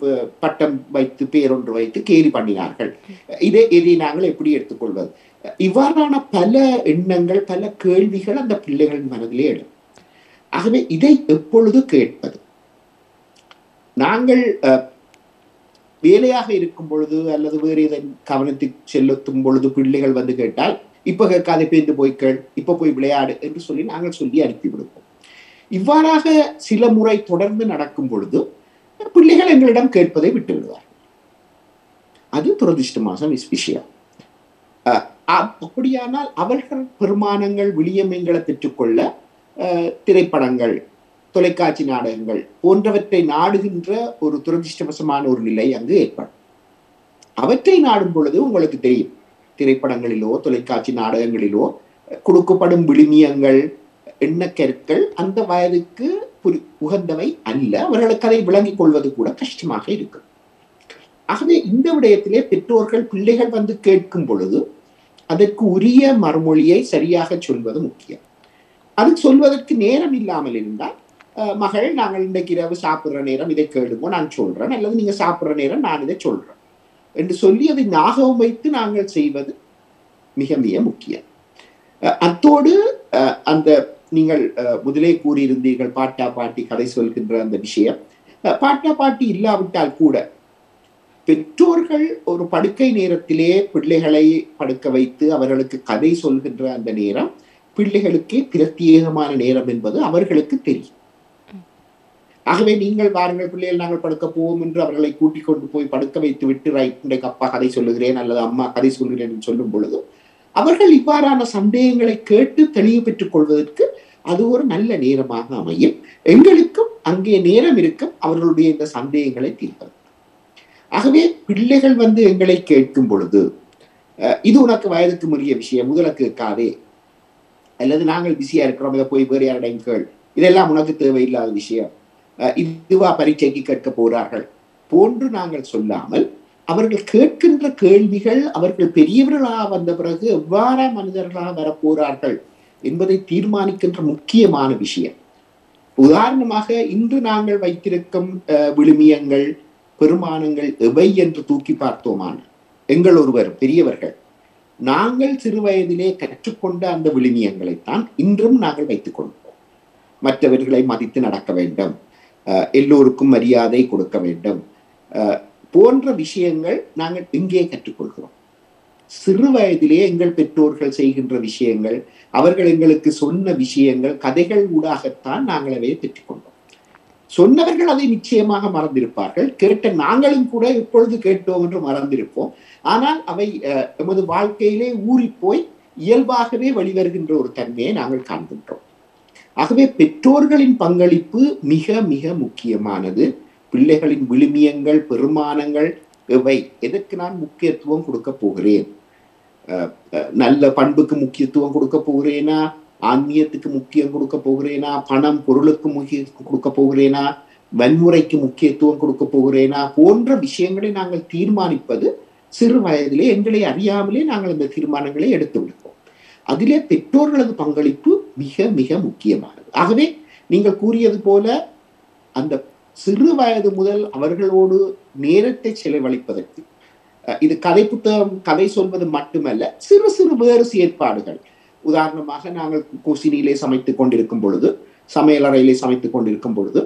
பட்டம் வைத்து பேரொன்று வைத்து கேலி பண்ணினார்கள். இதை நாங்கள் எப்படி எடுத்துக்கொள்வது? இவ்வாறான பல எண்ணங்கள், பல கேள்விகள் அந்த பிள்ளைகளின் மனதிலே எழும். ஆகவே இதை எப்பொழுது கேட்பது? நாங்கள் வேலையாக இருக்கும் பொழுது அல்லது வேறு இதை கவனத்துக்கு செலுத்தும் பொழுது பிள்ளைகள் கேட்டால், இப்ப கேட்காத பேருந்து போய் கேள், இப்ப போய் விளையாடு என்று சொல்லி நாங்கள் சொல்லி அனுப்பி விடுவோம். இவ்வாறாக சில முறை தொடர்ந்து நடக்கும் பொழுது பிள்ளைகள் எங்களிடம் கேட்பதை விட்டு விடுவார். அது துரதிருஷ்டமான விஷயம். அப்படியானால் அவர்கள் பெருமானங்கள் விளியமைங்களை பெற்றுக்கொள்ள திரைப்படங்கள், தொலைக்காட்சி நாடகங்கள் போன்றவற்றை நாடுகின்ற ஒரு துரதிருஷ்டவசமான ஒரு நிலை அங்கு ஏற்படும். அவற்றை நாடும் பொழுது உங்களுக்கு தெரியும், திரைப்படங்களிலோ தொலைக்காட்சி நாடகங்களிலோ கொடுக்கப்படும் விளிமியங்கள், எண்ணக்கருக்கள் அந்த வயதுக்கு உகந்தவை அல்ல. அவர்களுக்கு அதை விளங்கிக் கொள்வது கூட கஷ்டமாக இருக்கும். ஆகவே இந்த விடயத்திலே பெற்றோர்கள் பிள்ளைகள் கேட்கும் பொழுது அதற்கு உரிய மறுமொழியை சரியாக சொல்வது முக்கியம். அது சொல்வதற்கு நேரம் இல்லாமல் இருந்தால், மகள் நாங்கள் இன்றைக்கு இரவு சாப்பிட்ற நேரம் இதை கேளுமோ நான் சொல்றேன், அல்லது நீங்க சாப்பிட்ற நேரம் நான் இதை சொல்றேன் என்று சொல்லி அதை ஞாபகம் வைத்து நாங்கள் செய்வது மிக மிக முக்கியம். அத்தோடு அந்த நீங்கள் முதலே கூறியிருந்தீர்கள் பாட்டா பாட்டி கதை சொல்கின்ற அந்த விஷயம், பாட்டா பாட்டி இல்லாவிட்டால் கூட பெற்றோர்கள் ஒரு படுக்கை நேரத்திலே பிள்ளைகளை படுக்க வைத்து அவர்களுக்கு கதை சொல்கின்ற அந்த நேரம் பிள்ளைகளுக்கே பிரத்யேகமான நேரம் என்பது அவர்களுக்கு தெரியும். ஆகவே நீங்கள் வாருங்கள் பிள்ளைகள் நாங்கள் படுக்க போவோம் என்று அவர்களை கூட்டிக் கொண்டு போய் படுக்க வைத்து விட்டு, ரைட் இன்றைக்கு அப்பா கதை சொல்லுகிறேன் அல்லது அம்மா கதை சொல்கிறேன் என்று சொல்லும் பொழுது அவர்கள் இவ்வாறான சந்தேகங்களை கேட்டு தெளிவு பெற்றுக் கொள்வதற்கு அது ஒரு நல்ல நேரமாக அமையும். எங்களுக்கும் அங்கே நேரம் இருக்கும் அவர்களுடைய இந்த சந்தேகங்களை தீர்ப்பது. ஆகவே பிள்ளைகள் எங்களை கேட்கும் பொழுது இது உனக்கு வயதுக்கு மீறிய விஷயம், முதல கேட்காதே, அல்லது நாங்கள் பிஸியா இருக்கிறோம், இதை போய் வேறு யாரிடையும் கேள், இதெல்லாம் உனக்கு தேவையில்லாத விஷயம், இதுவா பரீட்சைக்கு கேட்க போறார்கள் போன்று நாங்கள் சொல்லாமல், அவர்கள் கேட்கின்ற கேள்விகள் அவர்கள் பெரியவர்களாக வந்த பிறகு எவ்வாறு மனிதர்களாக வரப்போறார்கள் என்பதை தீர்மானிக்கின்ற முக்கியமான விஷயம். உதாரணமாக இன்று நாங்கள் வைத்திருக்கும் விழுமியங்கள் பெருமானங்கள் எவை என்று தூக்கி பார்த்தோமான எங்கள் ஒருவர் பெரியவர்கள் நாங்கள் சிறு வயதிலே கற்றுக்கொண்ட அந்த விழுமியங்களைத்தான் இன்றும் நாங்கள் வைத்துக் கொள்வோம். மற்றவர்களை மதித்து நடக்க வேண்டும், எல்லோருக்கும் மரியாதை கொடுக்க வேண்டும் போன்ற விஷயங்கள் நாங்கள் இங்கே கற்றுக்கொள்கிறோம். சிறு வயதிலே எங்கள் பெற்றோர்கள் செய்கின்ற விஷயங்கள், அவர்கள் எங்களுக்கு சொன்ன விஷயங்கள், கதைகள் ஊடாகத்தான் நாங்கள் அவையை பெற்றுக்கொண்டோம். சொன்னவர்கள் அதை நிச்சயமாக மறந்திருப்பார்கள், கேட்ட நாங்களும் கூட எப்பொழுது கேட்டோம் என்று மறந்திருப்போம். ஆனால் அவை எமது வாழ்க்கையிலே ஊறிப்போய் இயல்பாகவே வெளிவருகின்ற ஒரு தன்மையை நாங்கள் காண்கின்றோம். ஆகவே பெற்றோர்களின் பங்களிப்பு மிக மிக முக்கியமானது. பிள்ளைகளின் விழுமியங்கள் பெருமானங்கள் எவை, எதற்கு நான் முக்கியத்துவம் கொடுக்க போகிறேன், நல்ல பண்புக்கு முக்கியத்துவம் கொடுக்க போகிறேனா, ஆன்மீகத்துக்கு முக்கியம் கொடுக்க போகிறேனா, பணம் பொருளுக்கு முக்கியத்துவம் கொடுக்க போகிறேனா, வன்முறைக்கு முக்கியத்துவம் கொடுக்க போகிறேனா போன்ற விஷயங்களை நாங்கள் தீர்மானிப்பது சிறு வயதிலே எங்களை அறியாமலே நாங்கள் இந்த தீர்மானங்களை எடுத்து விடுவோம். அதிலே பெற்றோர்களது பங்களிப்பு மிக மிக முக்கியமானது. ஆகவே நீங்கள் கூறியது போல அந்த சிறு வயது முதல் அவர்களோடு நேரத்தை செலவழிப்பதற்கு, இது கதை புத்தகம் கதை சொல்வது மட்டுமல்ல, சிறு சிறு வேறு செயற்பாடுகள். உதாரணமாக நாங்கள் குசினியிலே சமைத்துக் கொண்டிருக்கும் பொழுது, சமையலறையிலே சமைத்துக் கொண்டிருக்கும் பொழுது,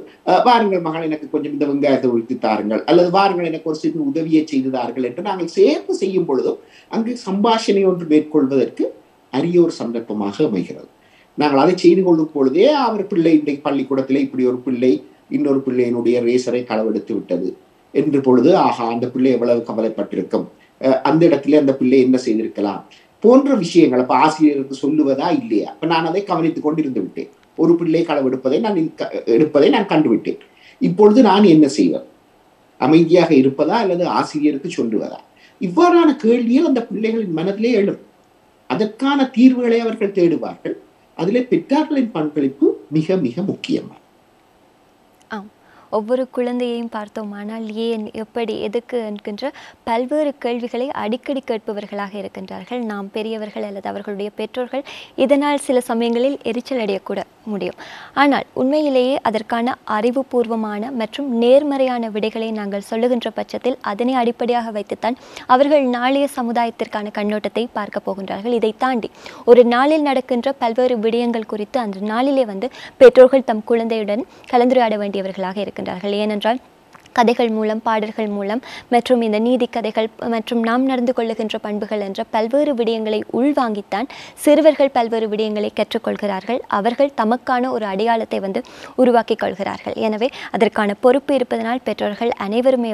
வாருங்கள் மகள் எனக்கு கொஞ்சம் இந்த வெங்காயத்தை உரித்து தாருங்கள், அல்லது வாருங்கள் எனக்கு ஒரு சிறு உதவியை செய்துதார்கள் என்று நாங்கள் சேர்ந்து செய்யும் பொழுதும் அங்கு சம்பாஷணை ஒன்று மேற்கொள்வதற்கு அரிய ஒரு சந்தர்ப்பமாக அமைகிறது. நாங்கள் அதை செய்து கொள்ளும் பொழுதே அவர் பிள்ளை இன்றைக்கு பள்ளிக்கூடத்திலே இப்படி ஒரு பிள்ளை இன்னொரு பிள்ளையினுடைய ரேசரை களவெடுத்து விட்டது என்று பொழுது, ஆஹா அந்த பிள்ளை எவ்வளவு கவலைப்பட்டிருக்கும், அந்த இடத்துல அந்த பிள்ளை என்ன செய்திருக்கலாம் போன்ற விஷயங்கள் அப்ப ஆசிரியருக்கு சொல்லுவதா இல்லையா. அப்ப நான் அதை கவனித்துக் கொண்டிருந்து விட்டேன். ஒரு பிள்ளை களவெடுப்பதை நான் கண்டுவிட்டேன். இப்பொழுது நான் என்ன செய்வது, அமைதியாக இருப்பதா அல்லது ஆசிரியருக்கு சொல்லுவதா? இவ்வாறான கேள்வியில் அந்த பிள்ளைகளின் மனதிலே எழும். அதற்கான தீர்வுகளை அவர்கள் தேடுவார்கள். அதிலே பெற்றார்களின் பங்களிப்பு மிக மிக முக்கியமான. ஒவ்வொரு குழந்தையையும் பார்த்தோமானால் ஏன், எப்படி, எதுக்கு என்கின்ற பல்வேறு கேள்விகளை அடிக்கடி கேட்பவர்களாக இருக்கின்றார்கள் நாம் பெரியவர்கள் அல்லது அவர்களுடைய பெற்றோர்கள். இதனால் சில சமயங்களில் எரிச்சல் அடையக்கூட முடியும். ஆனால் உண்மையிலேயே அதற்கான அறிவுபூர்வமான மற்றும் நேர்மறையான விடைகளை நாங்கள் சொல்லுகின்ற பட்சத்தில் அதனை அடிப்படையாக வைத்துத்தான் அவர்கள் நாளைய சமுதாயத்திற்கான கண்ணோட்டத்தை பார்க்க போகின்றார்கள். இதை தாண்டி ஒரு நாளில் நடக்கின்ற பல்வேறு விடயங்கள் குறித்து அந்த நாளிலே பெற்றோர்கள் தம் குழந்தையுடன் கலந்துரையாட வேண்டியவர்களாக இருக்கின்றார்கள். ஏனென்றால் கதைகள் மூலம், பாடல்கள் மூலம் மற்றும் இந்த நீதி கதைகள் மற்றும் நாம் நடந்து கொள்ளுகின்ற பண்புகள் என்ற பல்வேறு விடயங்களை உள்வாங்கித்தான் சிறுவர்கள் பல்வேறு விடயங்களை கற்றுக்கொள்கிறார்கள். அவர்கள் தமக்கான ஒரு அடையாளத்தை உருவாக்கி கொள்கிறார்கள். எனவே அதற்கான பொறுப்பு இருப்பதனால் பெற்றோர்கள் அனைவருமே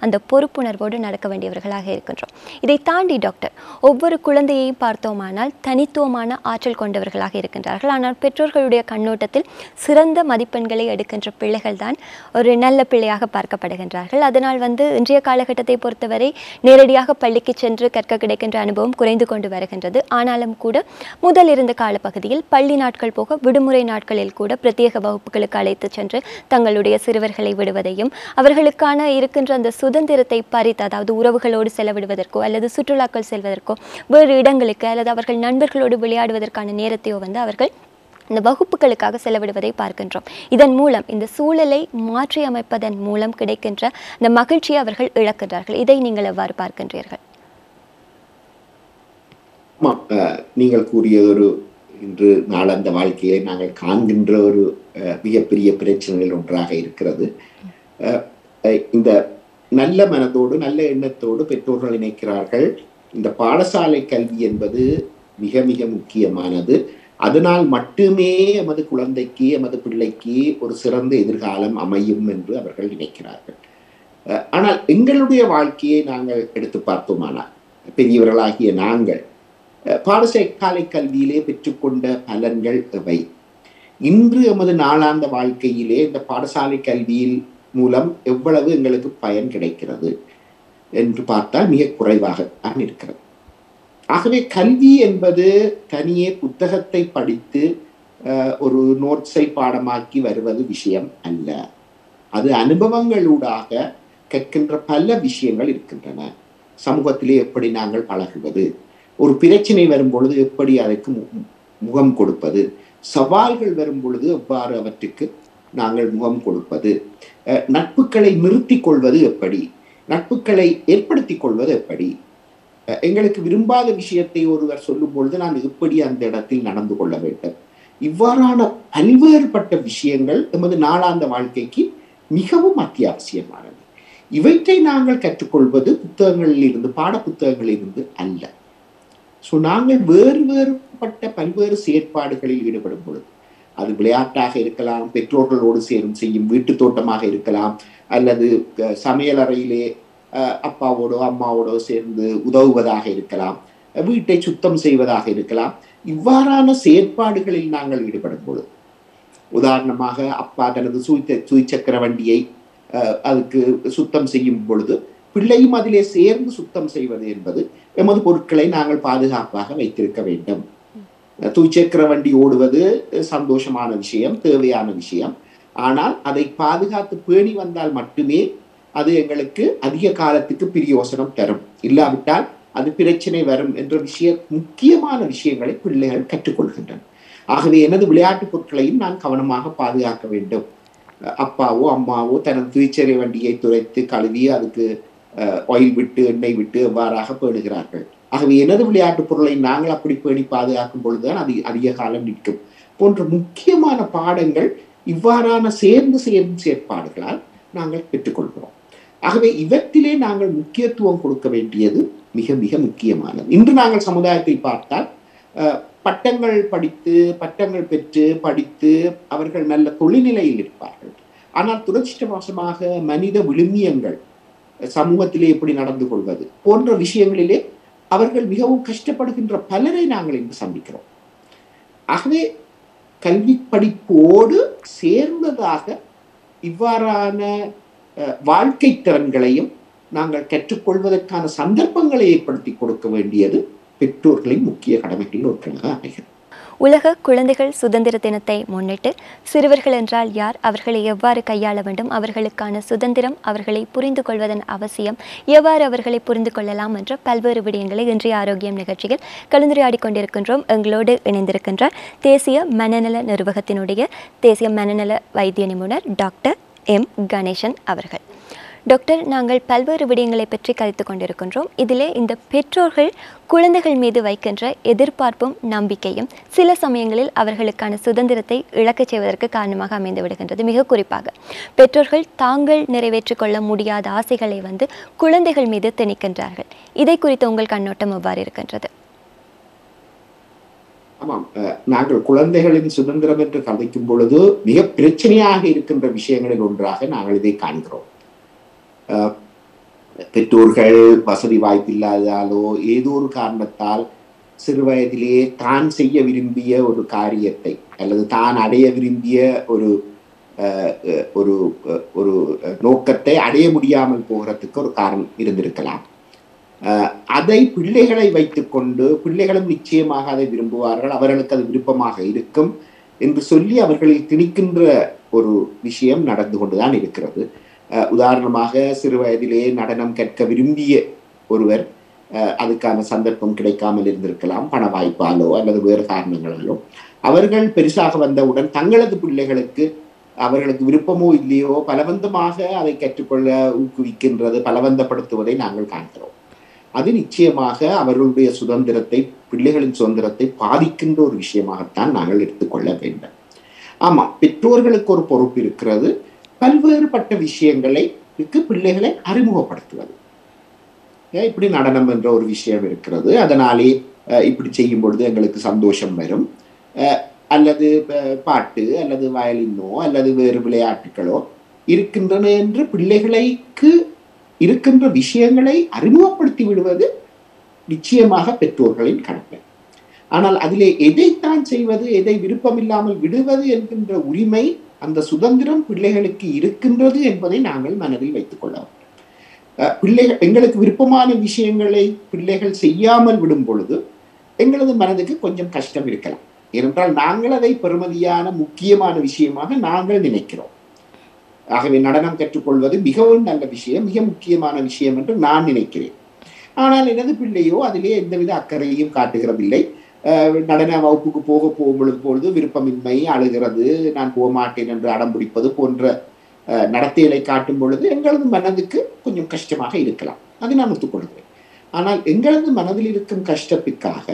அந்த பொறுப்புணர்வோடு நடக்க வேண்டியவர்களாக இருக்கின்றோம். இதை தாண்டி டாக்டர், ஒவ்வொரு குழந்தையையும் பார்த்தோமானால் தனித்துவமான ஆற்றல் கொண்டவர்களாக இருக்கின்றார்கள். ஆனால் பெற்றோர்களுடைய கண்ணோட்டத்தில் சிறந்த மதிப்பெண்களை எடுக்கின்ற பிள்ளைகள் தான் ஒரு நல்ல பிள்ளையாக பார்க்க படுகின்றார்கள். அதனால் இன்றைய காலகட்டத்தை பொறுத்தவரை நேரடியாக பள்ளிக்கு சென்று கற்க கிடைக்கின்ற அனுபவம் குறைந்து கொண்டு வருகின்றது. ஆனாலும் கூட முதல் இருந்த காலப்பகுதியில் பள்ளி நாட்கள் போக விடுமுறை நாட்களில் கூட பிரத்யேக வகுப்புகளுக்கு அழைத்து சென்று தங்களுடைய சிறுவர்களை விடுவதையும் அவர்களுக்கான இருக்கின்ற அந்த சுதந்திரத்தை பறித்து, அதாவது உறவுகளோடு செலவிடுவதற்கோ அல்லது சுற்றுலாக்கள் செல்வதற்கோ வேறு இடங்களுக்கு அல்லது அவர்கள் நண்பர்களோடு விளையாடுவதற்கான நேரத்தையோ அவர்கள் இந்த வகுப்புகளுக்காக செலவிடுவதை பார்க்கின்றோம். இதன் மூலம் இந்த சூழலை மாற்றி அமைப்பதன் மூலம் கிடைக்கின்ற இந்த மகிழ்ச்சியை அவர்கள் இழக்கின்றார்கள். இதை நீங்கள் எவ்வாறு பார்க்கின்றீர்கள்? நீங்கள் கூறியதொரு இன்று நாளந்த வாழ்க்கையை நாங்கள் காண்கின்ற ஒரு மிகப்பெரிய பிரச்சனைகள் ஒன்றாக இருக்கிறது. இந்த நல்ல மனதோடு நல்ல எண்ணத்தோடு பெற்றோர்கள் நினைக்கிறார்கள் இந்த பாடசாலை கல்வி என்பது மிக மிக முக்கியமானது, அதனால் மட்டுமே எமது குழந்தைக்கு எமது பிள்ளைக்கு ஒரு சிறந்த எதிர்காலம் அமையும் என்று அவர்கள் நினைக்கிறார்கள். ஆனால் எங்களுடைய வாழ்க்கையை நாங்கள் எடுத்து பார்த்தோமானால், பெரியவர்களாகிய நாங்கள் பாடசாலை கல்வியிலே பெற்றுக்கொண்ட பலன்கள் எவை, இன்று எமது நாளாந்த வாழ்க்கையிலே இந்த பாடசாலை கல்வியில் மூலம் எவ்வளவு எங்களுக்கு பயன் கிடைக்கிறது, என்று பார்த்தால் மிக குறைவாகத்தான் இருக்கிறது. ஆகவே கல்வி என்பது தனியே புத்தகத்தை படித்து ஒரு நோட்ஸை பாடமாக்கி வருவது விஷயம் அல்ல. அது அனுபவங்களூடாக கற்கின்ற பல விஷயங்கள் இருக்கின்றன. சமூகத்திலே எப்படி நாங்கள் பழகுவது, ஒரு பிரச்சனை வரும்பொழுது எப்படி அதற்கு முகம் கொடுப்பது, சவால்கள் வரும் பொழுது எவ்வாறு அவற்றுக்கு நாங்கள் முகம் கொடுப்பது, நட்புகளை நிறுத்தி கொள்வது எப்படி, நட்புகளை ஏற்படுத்தி கொள்வது எப்படி, எங்களுக்கு விரும்பாத விஷயத்தை ஒருவர் சொல்லும் பொழுது நான் எப்படி அந்த இடத்தில் நடந்து கொள்ள வேண்டும், இவ்வாறான பல்வேறுபட்ட விஷயங்கள் எமது நாளாந்த வாழ்க்கைக்கு மிகவும் அத்தியாவசியமானது. இவற்றை நாங்கள் கற்றுக்கொள்வது புத்தகங்களில் இருந்து, பாட புத்தகங்களில் இருந்து அல்ல. ஸோ நாங்கள் வேறுபட்ட பல்வேறு செயற்பாடுகளில் ஈடுபடும் பொழுது, அது விளையாட்டாக இருக்கலாம், பெற்றோர்களோடு சேரும் செய்யும் வீட்டு தோட்டமாக இருக்கலாம், அல்லது சமையலறையிலே அப்பாவோடோ அம்மாவோடோ சேர்ந்து உதவுவதாக இருக்கலாம், வீட்டை சுத்தம் செய்வதாக இருக்கலாம். இவ்வாறான செயற்பாடுகளில் நாங்கள் ஈடுபடும் பொழுது, உதாரணமாக அப்பா தனது சுயசக்கர வண்டியை அதுக்கு சுத்தம் செய்யும் பொழுது பிள்ளையும் அதிலே சேர்ந்து சுத்தம் செய்வது என்பது எமது பொருட்களை நாங்கள் பாதுகாப்பாக வைத்திருக்க வேண்டும். துய்சக்கர வண்டி ஓடுவது சந்தோஷமான விஷயம், தேவையான விஷயம். ஆனால் அதை பாதுகாத்து பேணி வந்தால் மட்டுமே அது எங்களுக்கு அதிக காலத்துக்கு பிரயோசனம் தரும். இல்லாவிட்டால் அது பிரச்சனை வரும் என்ற முக்கியமான விஷயங்களை பிள்ளைகள் கற்றுக்கொள்கின்றன. ஆகவே எனது விளையாட்டு பொருட்களையும் நான் கவனமாக பாதுகாக்க வேண்டும். அப்பாவோ அம்மாவோ தனது துய்ச்சரை வண்டியை துரைத்து கழுவி அதுக்கு ஆயில் விட்டு எண்ணெய் விட்டு எவ்வாறாக பேணுகிறார்கள். ஆகவே எனது விளையாட்டு பொருளை நாங்கள் அப்படி பேணி பாதுகாக்கும் பொழுதுதான் அது அதிக காலம் நிற்கும் போன்ற முக்கியமான பாடங்கள் இவ்வாறான சேர்ந்து செயற்பாடுகளால் நாங்கள் பெற்றுக்கொள்கிறோம். ஆகவே இவற்றிலே நாங்கள் முக்கியத்துவம் கொடுக்க வேண்டியது மிக மிக முக்கியமானது. இன்று நாங்கள் சமுதாயத்தில் பார்த்தால் பட்டங்கள் படித்து பட்டங்கள் பெற்று படித்து அவர்கள் நல்ல தொழில்நிலையில் இருப்பார்கள். ஆனால் துரதிர்ஷ்டவசமாக மனித விழுமியங்கள், சமூகத்திலே எப்படி நடந்து கொள்வது போன்ற விஷயங்களிலே அவர்கள் மிகவும் கஷ்டப்படுகின்ற பலரை நாங்கள் இன்று சந்திக்கிறோம். ஆகவே கல்வி படிப்போடு சேர்ந்ததாக இவ்வாறான வாழ்க்கை திறன்களையும் நாங்கள் கற்றுக்கொள்வதற்கான சந்தர்ப்பங்களை ஏற்படுத்தி கொடுக்க வேண்டியது பெற்றோர்களின் முக்கிய கடமைகளில் ஒன்றாக அமைகிறது. உலக குழந்தைகள் சுதந்திர தினத்தை முன்னிட்டு சிறுவர்கள் என்றால் யார், அவர்களை எவ்வாறு கையாள வேண்டும், அவர்களுக்கான சுதந்திரம், அவர்களை புரிந்து கொள்வதன் அவசியம், எவ்வாறு அவர்களை புரிந்து கொள்ளலாம் என்ற பல்வேறு விடயங்களை இன்றைய ஆரோக்கியம் நிகழ்ச்சியில் கலந்துரையாடி கொண்டிருக்கின்றோம். எங்களோடு இணைந்திருக்கின்றார் தேசிய மனநல நிர்வாகத்தினுடைய தேசிய மனநல வைத்திய நிபுணர் டாக்டர் எம் கணேசன் அவர்கள். டாக்டர், நாங்கள் பல்வேறு விடயங்களை பற்றி கருத்து கொண்டிருக்கின்றோம். இதிலே இந்த பெற்றோர்கள் குழந்தைகள் மீது வைக்கின்ற எதிர்பார்ப்பும் நம்பிக்கையும் சில சமயங்களில் அவர்களுக்கான சுதந்திரத்தை இழக்கச் செய்வதற்கு காரணமாக அமைந்து விடுகின்றது. மிக குறிப்பாக பெற்றோர்கள் தாங்கள் நிறைவேற்றிக் கொள்ள முடியாத ஆசைகளை குழந்தைகள் மீது திணிக்கின்றார்கள். இதை குறித்து உங்கள் கண்ணோட்டம் எவ்வாறு இருக்கின்றது? ஆமாம், நாங்கள் குழந்தைகளின் சுதந்திரம் என்று கதைக்கும் பொழுது மிக பிரச்சனையாக இருக்கின்ற விஷயங்களில் ஒன்றாக நாங்கள் இதை காண்கிறோம். பெற்றோர்கள் வசதி வாய்ப்பில்லாதாலோ ஏதோ ஒரு காரணத்தால் சிறு வயதிலே தான் செய்ய விரும்பிய ஒரு காரியத்தை அல்லது தான் அடைய விரும்பிய ஒரு ஒரு ஒரு நோக்கத்தை அடைய முடியாமல் போகிறதுக்கு ஒரு காரணம் இருந்திருக்கலாம். அதை பிள்ளைகளை வைத்துக்கொண்டு பிள்ளைகளும் நிச்சயமாக அதை விரும்புவார்கள், அவர்களுக்கு அது விருப்பமாக இருக்கும் என்று சொல்லி அவர்களில் திணிக்கின்ற ஒரு விஷயம் நடந்து கொண்டுதான் இருக்கிறது. உதாரணமாக சிறு வயதிலே நடனம் கற்க விரும்பிய ஒருவர் அதுக்கான சந்தர்ப்பம் கிடைக்காமல் இருந்திருக்கலாம், பண வாய்ப்பாலோ அல்லது வேறு காரணங்களாலோ. அவர்கள் பெருசாக வந்தவுடன் தங்களது பிள்ளைகளுக்கு அவர்களுக்கு விருப்பமோ இல்லையோ பலவந்தமாக அதை கற்றுக்கொள்ள ஊக்குவிக்கின்றது, பலவந்தப்படுத்துவதை நாங்கள் காண்கிறோம். அது நிச்சயமாக அவர்களுடைய சுதந்திரத்தை, பிள்ளைகளின் சுதந்திரத்தை பாதிக்கின்ற ஒரு விஷயமாகத்தான் நாங்கள் எடுத்துக்கொள்ள வேண்டும். ஆமாம், பெற்றோர்களுக்கு ஒரு பொறுப்பு இருக்கிறது. பல்வேறுபட்ட விஷயங்களை பிள்ளைகளை அறிமுகப்படுத்துவது. இப்படி நடனம் என்ற ஒரு விஷயம் இருக்கிறது, அதனாலே இப்படி செய்யும் பொழுது எங்களுக்கு சந்தோஷம் வரும், அல்லது பாட்டு அல்லது வயலினோ அல்லது வேறு விளையாட்டுகளோ இருக்கின்றன என்று பிள்ளைகளுக்கு இருக்கின்ற விஷயங்களை அறிமுகப்படுத்தி விடுவது நிச்சயமாக பெற்றோர்களின் கடமை. ஆனால் அதிலே எதைத்தான் செய்வது, எதை விருப்பமில்லாமல் விடுவது என்கின்ற உரிமை, அந்த சுதந்திரம் பிள்ளைகளுக்கு இருக்கின்றது என்பதை நாங்கள் மனதில் வைத்துக் கொள்ள வேண்டும். பிள்ளைகள் எங்களுக்கு விருப்பமான விஷயங்களை பிள்ளைகள் செய்யாமல் விடும் பொழுது எங்களது மனதுக்கு கொஞ்சம் கஷ்டம் இருக்கலாம். ஏனென்றால் நாங்கள் அதை பெறுமதியான முக்கியமான விஷயமாக நாங்கள் நினைக்கிறோம். ஆகவே நடனம் கற்றுக்கொள்வது மிகவும் நல்ல விஷயம், மிக முக்கியமான விஷயம் என்று நான் நினைக்கிறேன். ஆனால் எனது பிள்ளையோ அதிலே எந்தவித அக்கறையும் காட்டுகிறதில்லை. நடன வகுப்புக்கு போகும் பொழுது விருப்பமின்மை, அழுகிறது, நான் போக மாட்டேன் என்று அடம் பிடிப்பது போன்ற நடத்தைகளை காட்டும் பொழுது எங்களது மனதுக்கு கொஞ்சம் கஷ்டமாக இருக்கலாம். அதை நான் ஒத்துக்கொள்கிறேன். ஆனால் எங்களது மனதில் இருக்கும் கஷ்டத்துக்காக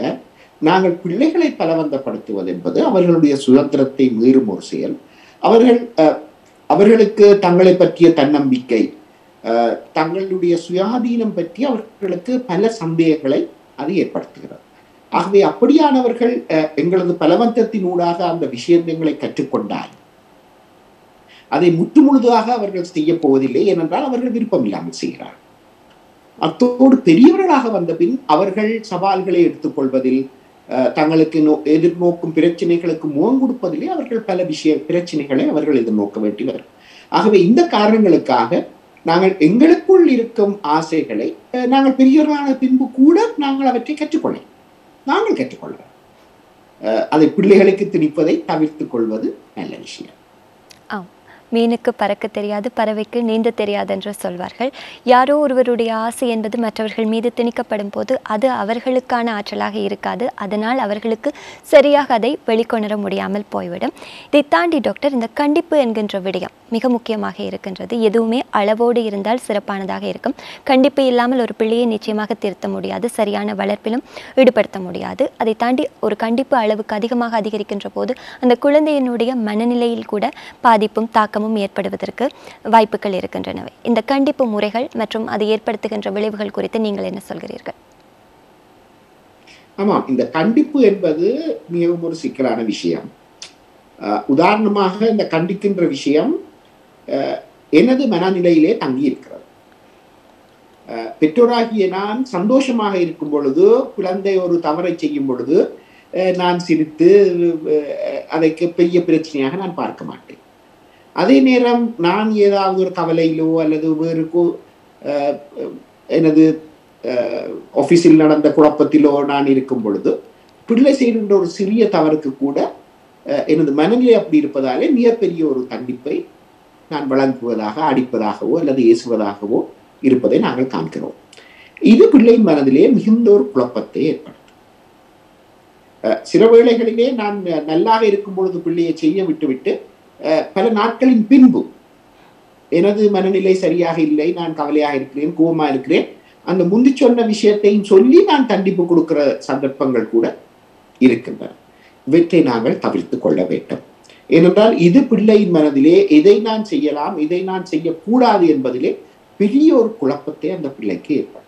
நாங்கள் பிள்ளைகளை பலவந்தப்படுத்துவது என்பது அவர்களுடைய சுதந்திரத்தை மீறும் ஒரு செயல். அவர்களுக்கு தங்களை பற்றிய தன்னம்பிக்கை, தங்களுடைய சுயாதீனம் பற்றி அவர்களுக்கு பல சந்தேகங்களை அது ஏற்படுத்துகிறது. ஆகவே அப்படியானவர்கள் எங்களது பலவந்தத்தினூடாக அந்த விஷயங்களை கற்றுக்கொண்டால் அதை முற்றுமுழுதாக அவர்கள் செய்ய போவதில்லை. ஏனென்றால் அவர்கள் விருப்பம் இல்லாமல் செய்கிறார்கள். அத்தோடு பெரியவர்களாக வந்த பின் அவர்கள் சவால்களை எடுத்துக்கொள்வதில், தங்களுக்கு எதிர்நோக்கும் பிரச்சனைகளுக்கு முகம் கொடுப்பதிலே அவர்கள் பல பிரச்சனைகளை அவர்கள் எதிர்நோக்க வேண்டி வரும். ஆகவே இந்த காரணங்களுக்காக நாங்கள் எங்களுக்குள் இருக்கும் ஆசைகளை நாங்கள் பெரியவர்களான பின்பு கூட நாங்கள் அவற்றை கற்றுக்கொள்ள அதை பிள்ளைகளுக்கு திணிப்பதை தவிர்த்துக் கொள்வது நல்ல விஷயம். மீனுக்கு பறக்க தெரியாது, பறவைக்கு நீந்த தெரியாது என்று சொல்வார்கள். யாரோ ஒருவருடைய ஆசை என்பது மற்றவர்கள் மீது திணிக்கப்படும் போது அது அவர்களுக்கான ஆற்றலாக இருக்காது. அதனால் அவர்களுக்கு சரியாக அதை வெளிக்கொணர முடியாமல் போய்விடும். இதை தாண்டி டாக்டர், இந்த கண்டிப்பு என்கின்ற விடயம் மிக முக்கியமாக இருக்கின்றது. எதுவுமே அளவோடு இருந்தால் சிறப்பானதாக இருக்கும். கண்டிப்பு இல்லாமல் ஒரு பிள்ளையை நிச்சயமாக திருத்த முடியாது, சரியான வளர்ப்பிலும் ஈடுபடுத்த முடியாது. அதை தாண்டி ஒரு கண்டிப்பு அளவுக்கு அதிகமாக அதிகரிக்கின்ற போது அந்த குழந்தையினுடைய மனநிலையில் கூட பாதிப்பும் தாக்கமும் ஏற்படுவதற்கு வாய்ப்புகள் இருக்கின்றனவே. இந்த கண்டிப்பு முறைகள் மற்றும் அது ஏற்படுத்துகின்ற விளைவுகள் குறித்து நீங்கள் என்ன சொல்கிறீர்கள்? ஆமாம், இந்த கண்டிப்பு என்பது மிகவும் ஒரு சிக்கலான விஷயம். உதாரணமாக இந்த கண்டிக்கின்ற விஷயம் எனது மனநிலையிலே தங்கி இருக்கிறது. பெற்றோராகிய நான் சந்தோஷமாக இருக்கும் பொழுது, குழந்தை ஒரு தவறை செய்யும் பொழுது நான் சிரித்து அதைக்கு பெரிய பிரச்சனையாக நான் பார்க்க மாட்டேன். அதே நேரம் நான் ஏதாவது ஒரு கவலையிலோ அல்லது வேறுக்கோ எனது ஆஃபீஸில் நடந்த குழப்பத்திலோ நான் இருக்கும் பொழுது பிள்ளை செய்கின்ற ஒரு சிறிய தவறுக்கு கூட எனது மனநிலை அப்படி இருப்பதாலே மிகப்பெரிய ஒரு கண்டிப்பை நான் வழங்குவதாக, அடிப்பதாகவோ அல்லது ஏசுவதாகவோ இருப்பதை நாங்கள் காண்கிறோம். இது பிள்ளையின் மனதிலே மிகுந்த ஒரு குழப்பத்தை ஏற்படுத்தும். சில வேளைகளிலே நான் நல்லாக இருக்கும் பொழுது பிள்ளையை செய்ய விட்டுவிட்டு பல நாட்களின் பின்பு எனது மனநிலை சரியாக இல்லை, நான் கவலையாக இருக்கிறேன், கோபமா இருக்கிறேன், அந்த முந்தி சொன்ன விஷயத்தையும் சொல்லி நான் கண்டிப்பு கொடுக்கிற சந்தர்ப்பங்கள் கூட இருக்கின்றன. இவற்றை நாங்கள் தவிர்த்து கொள்ள வேண்டும். ஏனென்றால் இது பிள்ளையின் மனதிலே எதை நான் செய்யலாம், இதை நான் செய்யக்கூடாது என்பதிலே பெரிய ஒரு குழப்பத்தை அந்த பிள்ளைக்கு ஏற்படுத்தும்.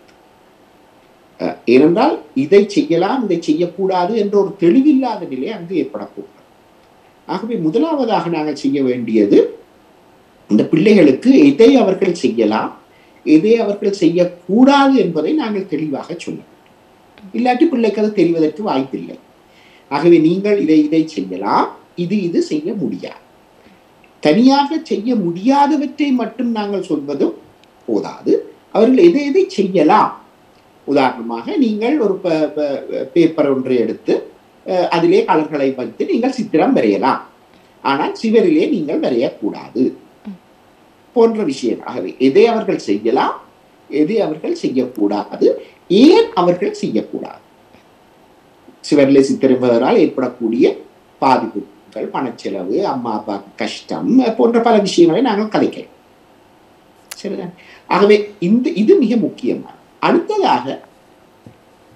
ஏனென்றால் இதை செய்யலாம், இதை செய்யக்கூடாது என்ற ஒரு தெளிவில்லாத நிலை அங்கு ஏற்படக்கூடாது. ஆகவே முதலாவதாக நாங்கள் செய்ய வேண்டியது, இந்த பிள்ளைகளுக்கு எதை அவர்கள் செய்யலாம், எதை அவர்கள் செய்யக்கூடாது என்பதை நாங்கள் தெளிவாக சொல்ல வேண்டும். இல்லாட்டி பிள்ளைக்கு அது தெரிவதற்கு வாய்ப்பில்லை. ஆகவே நீங்கள் இதை செய்யலாம், இது செய்ய முடியாது. தனியாக செய்ய முடியாதவற்றை மட்டும் நாங்கள் சொல்வதும் போதாது. அவர்கள் எதை செய்யலாம், உதாரணமாக நீங்கள் ஒரு பேப்பர் ஒன்றை எடுத்து அதிலே கலர்களை வைத்து நீங்கள் சித்திரம் வரையலாம், ஆனால் சிவரிலே நீங்கள் வரையக்கூடாது போன்ற விஷயம். ஆகவே எதை அவர்கள் செய்யலாம், எதை அவர்கள் செய்யக்கூடாது, ஏன் அவர்கள் செய்யக்கூடாது, சிவரிலே சித்திரவதால் ஏற்படக்கூடிய பாதிப்புகள், பணச்செலவு, அம்மா அப்பா கஷ்டம் போன்ற பல விஷயங்களை நாங்கள் கலைக்கிறோம். சரிதான்? ஆகவே இது மிக முக்கியமான. அடுத்ததாக,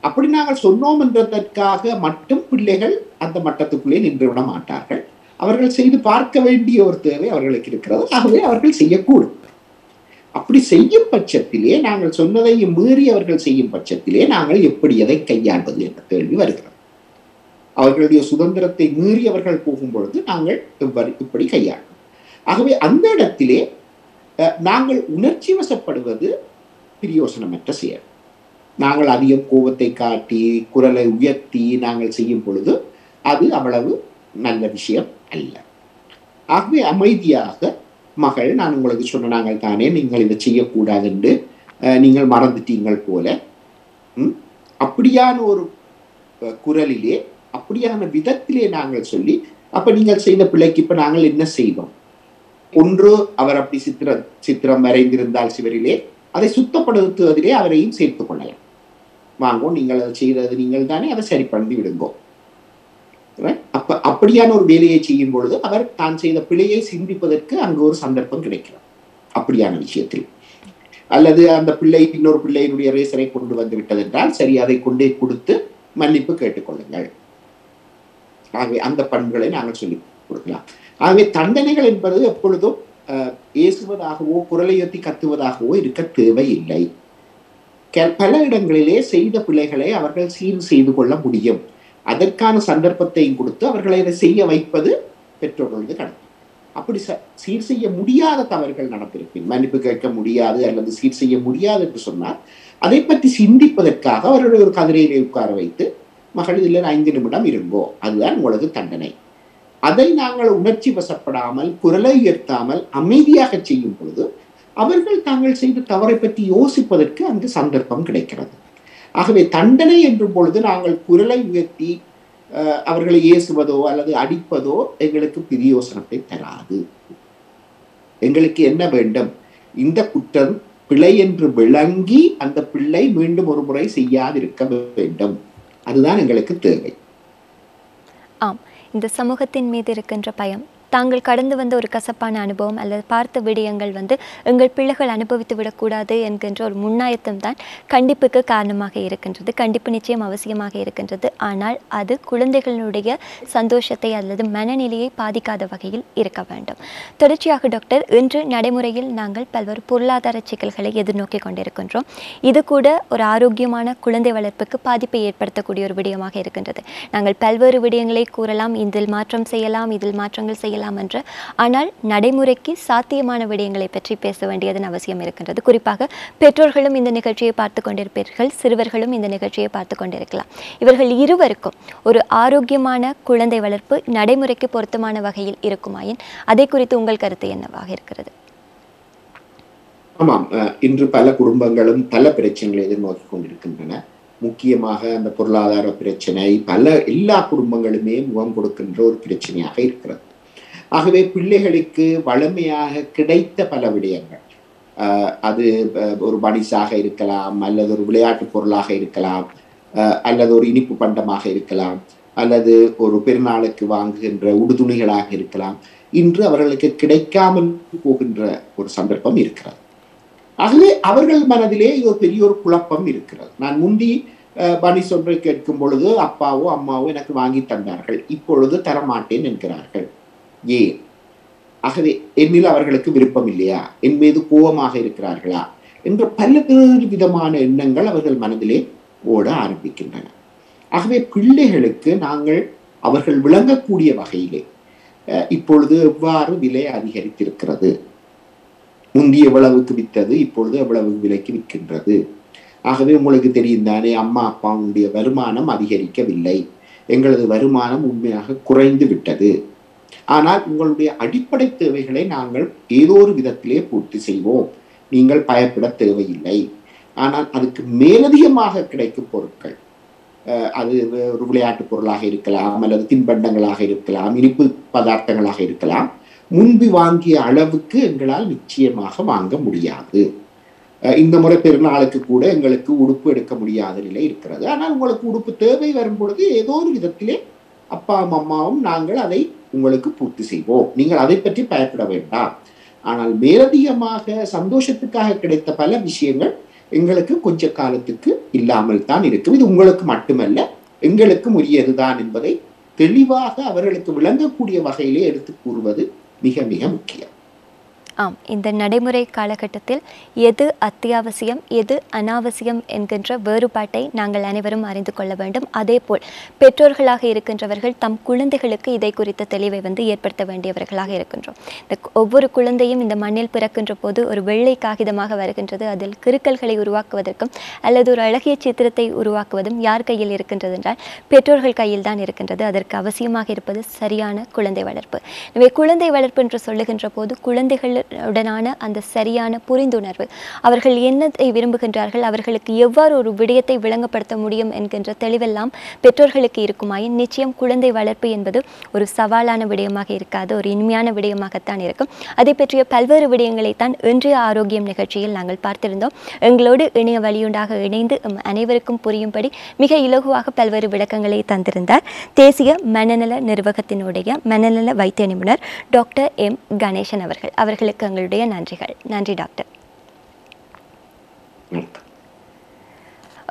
அப்படி நாங்கள் சொன்னோம் என்றதற்காக மட்டும் பிள்ளைகள் அந்த மட்டத்துக்குள்ளே நின்றுவிட மாட்டார்கள். அவர்கள் செய்து பார்க்க வேண்டிய ஒரு தேவை அவர்களுக்கு இருக்கிறது. ஆகவே அவர்கள் செய்யக்கூடும். அப்படி செய்யும் பட்சத்திலே, நாங்கள் சொன்னதையும் மீறி அவர்கள் செய்யும் பட்சத்திலே நாங்கள் எப்படி அதை கையாள்வது என்ற கேள்வி வருகிறது. அவர்களுடைய சுதந்திரத்தை மீறி அவர்கள் போகும் பொழுது நாங்கள் இப்படி கையாளும். ஆகவே அந்த இடத்திலே நாங்கள் உணர்ச்சி வசப்படுவது பிரயோசனமற்ற செயல். நாங்கள் அதிகம் கோபத்தை காட்டி குரலை உயர்த்தி நாங்கள் செய்யும் பொழுது அது அவ்வளவு நல்ல விஷயம் அல்ல. ஆகவே அமைதியாக, மகள், நான் உங்களுக்கு சொன்ன நாங்கள் தானே, நீங்கள் இதை செய்யக்கூடாது என்று நீங்கள் மறந்துட்டீங்கள் போல. அப்படியான ஒரு குரலிலே, அப்படியான விதத்திலே நாங்கள் சொல்லி, அப்ப நீங்கள் செய்த பிள்ளைக்கு இப்ப நாங்கள் என்ன செய்வோம்? ஒன்று, அவர் அப்படி சித்திரம் வரைந்திருந்தால் சிவரிலே, அதை சுத்தப்படுத்துவதிலே அவரையும் சேர்த்துக் கொள்ளலாம். வாங்கோ, நீங்கள் அதை செய்தது நீங்கள் தானே, அதை சரி பண்ணி விடுங்கோ. அப்படியான ஒரு வேலையை செய்யும் பொழுது அவர் தான் செய்த பிழையை சிந்திப்பதற்கு அங்கு ஒரு சந்தர்ப்பம் கிடைக்கிறது அப்படியான விஷயத்தில். அல்லது அந்த பிள்ளை இன்னொரு பிள்ளையினுடைய ரேசரை கொண்டு வந்து விட்டது என்றால் சரி, அதை கொண்டே கொடுத்து மன்னிப்பு கேட்டுக்கொள்ளுங்கள். ஆகவே அந்த பண்புகளை நாங்கள் சொல்லிக் கொடுக்கலாம். ஆகவே தண்டனைகள் என்பது எப்பொழுதும் ஏசுவதாகவோ குரலையொத்தி கத்துவதாகவோ இருக்க தேவையில்லை. பல இடங்களிலே செய்த பிள்ளைகளை அவர்கள் சீர் செய்து கொள்ள முடியும். அதற்கான சந்தர்ப்பத்தையும் கொடுத்து அவர்களை அதை செய்ய வைப்பது பெற்றோர்களது கடமை. அப்படி சீர் செய்ய முடியாத தவறுகள் நடந்திருப்பின், மன்னிப்பு கேட்க முடியாது அல்லது சீர் செய்ய முடியாது என்று சொன்னால் அதை பற்றி சிந்திப்பதற்காக அவர்களுடைய ஒரு கதிரையிலே உட்கார வைத்து, மகள் இதில் 5 நிமிடம் இருங்கோ, அதுதான் உங்களுக்கு தண்டனை. அதை நாங்கள் உணர்ச்சி வசப்படாமல் குரலை உயர்த்தாமல் அமைதியாக செய்யும் பொழுது அவர்கள் தாங்கள் செய்த தவறை பற்றி யோசிப்பதற்கு அங்கு சந்தர்ப்பம் கிடைக்கிறது. ஆகவே தண்டனை என்றும் பொழுது நாங்கள் குரலை உயர்த்தி அவர்களை ஏசுவதோ அல்லது அடிப்பதோ எங்களுக்கு பிரியோசனத்தை தராது. எங்களுக்கு என்ன வேண்டும்? இந்த குற்றம் பிழை என்று விளங்கி அந்த பிள்ளை மீண்டும் ஒரு முறை செய்யாதிருக்க வேண்டும். அதுதான் எங்களுக்கு தேவை. ஆம், இந்த சமூகத்தின் மீது இருக்கின்ற பயம், தாங்கள் கடந்து வந்த ஒரு கசப்பான அனுபவம் அல்லது பார்த்த விடயங்கள் எங்கள் பிள்ளைகள் அனுபவித்து விடக்கூடாது என்கின்ற ஒரு முன்னாயத்தம் தான் கண்டிப்புக்கு காரணமாக இருக்கின்றது. கண்டிப்பு நிச்சயம் அவசியமாக இருக்கின்றது. ஆனால் அது குழந்தைகளுடைய சந்தோஷத்தை அல்லது மனநிலையை பாதிக்காத வகையில் இருக்க வேண்டும். தொடர்ச்சியாக டாக்டர், இன்று நடைமுறையில் நாங்கள் பல்வேறு பொருளாதார சிக்கல்களை எதிர்நோக்கி கொண்டிருக்கின்றோம். இது கூட ஒரு ஆரோக்கியமான குழந்தை வளர்ப்புக்கு பாதிப்பை ஏற்படுத்தக்கூடிய ஒரு விடயமாக இருக்கின்றது. நாங்கள் பல்வேறு விடயங்களை கூறலாம், இதில் மாற்றம் செய்யலாம், இதில் மாற்றங்கள் செய்யலாம் என்று. ஆனால் நடைமுறைக்கு சாத்தியமான விடயங்களை பற்றி பேச வேண்டியதன் அவசியம் இருக்கின்றது. குறிப்பாக பெற்றோர்களும் இந்த நிகழ்ச்சியை பார்த்து கொண்டிருப்பீர்கள், சிறுவர்களும் இந்த நிகழ்ச்சியை பார்த்து கொண்டிருக்கலாம். இவர்கள் இருவருக்கும் ஒரு ஆரோக்கியமான குழந்தை வளர்ப்பு நடைமுறைக்கு பொருத்தமான வகையில் இருக்குமாயின் அதை குறித்து உங்கள் கருத்து என்னவாக இருக்கிறது? ஆமாம், இன்று பல குடும்பங்களும் பல பிரச்சனைகளை எதிர்நோக்கி கொண்டிருக்கின்றன. முக்கியமாக அந்த பொருளாதார பிரச்சனை எல்லா குடும்பங்களுமே முகம் கொடுக்கின்ற ஒரு பிரச்சனையாக இருக்கிறது. ஆகவே பிள்ளைகளுக்கு வளமையாக கிடைத்த பல விடயங்கள், அது ஒரு பனிசாக இருக்கலாம், அல்லது ஒரு விளையாட்டு பொருளாக இருக்கலாம், அல்லது ஒரு இனிப்பு பண்டமாக இருக்கலாம், அல்லது ஒரு பெருநாளுக்கு வாங்குகின்ற உடுதுணிகளாக இருக்கலாம், இன்று அவர்களுக்கு கிடைக்காமல் போகின்ற ஒரு சந்தர்ப்பம் இருக்கிறது. ஆகவே அவர்கள் மனதிலே ஒரு பெரிய ஒரு குழப்பம் இருக்கிறது. நான் முந்தி பனி சொல்றை கேட்கும் பொழுது அப்பாவோ அம்மாவோ எனக்கு வாங்கி தந்தார்கள், இப்பொழுது தரமாட்டேன் என்கிறார்கள். ஏன்? ஆகவே என்னில் அவர்களுக்கு விருப்பம் இல்லையா, என் மீது கோபமாக இருக்கிறார்களா என்ற பல்வேறு விதமான எண்ணங்கள் அவர்கள் மனதிலே ஓட ஆரம்பிக்கின்றன. ஆகவே பிள்ளைகளுக்கு நாங்கள் அவர்கள் விளங்கக்கூடிய வகையிலே இப்பொழுது எவ்வாறு விலை அதிகரித்திருக்கிறது, முந்தி எவ்வளவுக்கு வித்தது இப்பொழுது எவ்வளவு விலைக்கு விற்கின்றது. ஆகவே உங்களுக்கு தெரியும் தானே, அம்மா அப்பாவுடைய வருமானம் அதிகரிக்கவில்லை, எங்களது வருமானம் உண்மையாக குறைந்து விட்டது. ஆனால் உங்களுடைய அடிப்படை தேவைகளை நாங்கள் ஏதோ ஒரு விதத்திலே பூர்த்தி செய்வோம், நீங்கள் பயப்பட தேவையில்லை. ஆனால் அதுக்கு மேலதிகமாக கிடைக்கும் பொருட்கள், அது ஒரு விளையாட்டு பொருளாக இருக்கலாம், அல்லது தின்பண்டங்களாக இருக்கலாம், இனிப்பு பதார்த்தங்களாக இருக்கலாம், முன்பு வாங்கிய அளவுக்கு எங்களால் நிச்சயமாக வாங்க முடியாது. இந்த முறை பெருநாளுக்கு கூட எங்களுக்கு உடுப்பு எடுக்க முடியாத நிலை இருக்கிறது. ஆனால் உங்களுக்கு உடுப்பு தேவை வரும் பொழுது ஏதோ ஒரு விதத்திலே அப்பாவும் அம்மாவும் நாங்கள் அதை உங்களுக்கு பூர்த்தி செய்வோம், நீங்கள் அதை பற்றி பயப்பட வேண்டாம். ஆனால் மேலதிகமாக சந்தோஷத்துக்காக கிடைத்த பல விஷயங்கள் எங்களுக்கு கொஞ்ச காலத்துக்கு இல்லாமல் தான் இருக்கும். இது உங்களுக்கு மட்டுமல்ல, எங்களுக்கும் உரியதுதான் என்பதை தெளிவாக அவர்களுக்கு விளங்கக்கூடிய வகையிலே எடுத்து கூறுவது மிக மிக முக்கியம். ஆம், இந்த நடைமுறை காலகட்டத்தில் எது அத்தியாவசியம் எது அனாவசியம் என்கின்ற வேறுபாட்டை நாங்கள் அனைவரும் அறிந்து கொள்ள வேண்டும். அதேபோல் பெற்றோர்களாக இருக்கின்றவர்கள் தம் குழந்தைகளுக்கு இதை குறித்த தெளிவை ஏற்படுத்த வேண்டியவர்களாக இருக்கின்றோம். இந்த ஒவ்வொரு குழந்தையும் இந்த மண்ணில் பிறக்கின்ற போது ஒரு வெள்ளை காகிதமாக வருகின்றது. அதில் கிறுக்கல்களை உருவாக்குவதற்கும் அல்லது ஒரு அழகிய சித்திரத்தை உருவாக்குவதும் யார் கையில் இருக்கின்றது என்றால் பெற்றோர்கள் கையில் தான் இருக்கின்றது. அதற்கு அவசியமாக இருப்பது சரியான குழந்தை வளர்ப்பு. எனவே குழந்தை வளர்ப்பு என்று சொல்லுகின்ற போது குழந்தைகள் குழந்தைகளுடனான அந்த சரியான புரிந்துணர்வு, அவர்கள் என்னத்தை விரும்புகின்றார்கள், அவர்களுக்கு எவ்வாறு ஒரு விடயத்தை விளங்கப்படுத்த முடியும் என்கின்ற தெளிவெல்லாம் பெற்றோர்களுக்கு இருக்குமாயின் நிச்சயம் குழந்தை வளர்ப்பு என்பது ஒரு சவாலான விடயமாக இருக்காது, ஒரு இனிமையான விடயமாகத்தான் இருக்கும். அதை பற்றிய பல்வேறு விடயங்களைத்தான் இன்றைய ஆரோக்கியம் நிகழ்ச்சியில் நாங்கள் பார்த்திருந்தோம். எங்களோடு இணைய வழியுண்டாக இணைந்து அனைவருக்கும் புரியும்படி மிக இலகுவாக பல்வேறு விளக்கங்களை தந்திருந்தார் தேசிய மனநல நிர்வாகத்தினுடைய மனநல வைத்திய நிபுணர் டாக்டர் எம் கணேசன் அவர்கள். அவர்களுக்கு எங்களுடைய நன்றிகள். நன்றி டாக்டர்.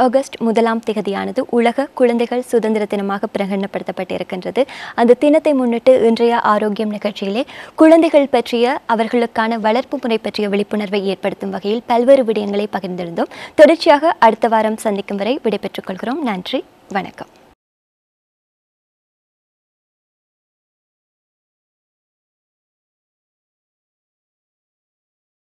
ஆகஸ்ட் 1ஆம் தேதியானது உலக குழந்தைகள் சுதந்திர தினமாக பிரகடனப்படுத்தப்பட்டிருக்கின்றது. அந்த தினத்தை முன்னிட்டு இன்றைய ஆரோக்கியம் நிகழ்ச்சியிலே குழந்தைகள் பற்றிய அவர்களுக்கான வளர்ப்பு முறை பற்றிய விழிப்புணர்வை ஏற்படுத்தும் வகையில் பல்வேறு விடயங்களை பகிர்ந்திருந்தோம். தொடர்ச்சியாக அடுத்த வாரம் சந்திக்கும் வரை விடைபெற்றுக் கொள்கிறோம். நன்றி, வணக்கம்.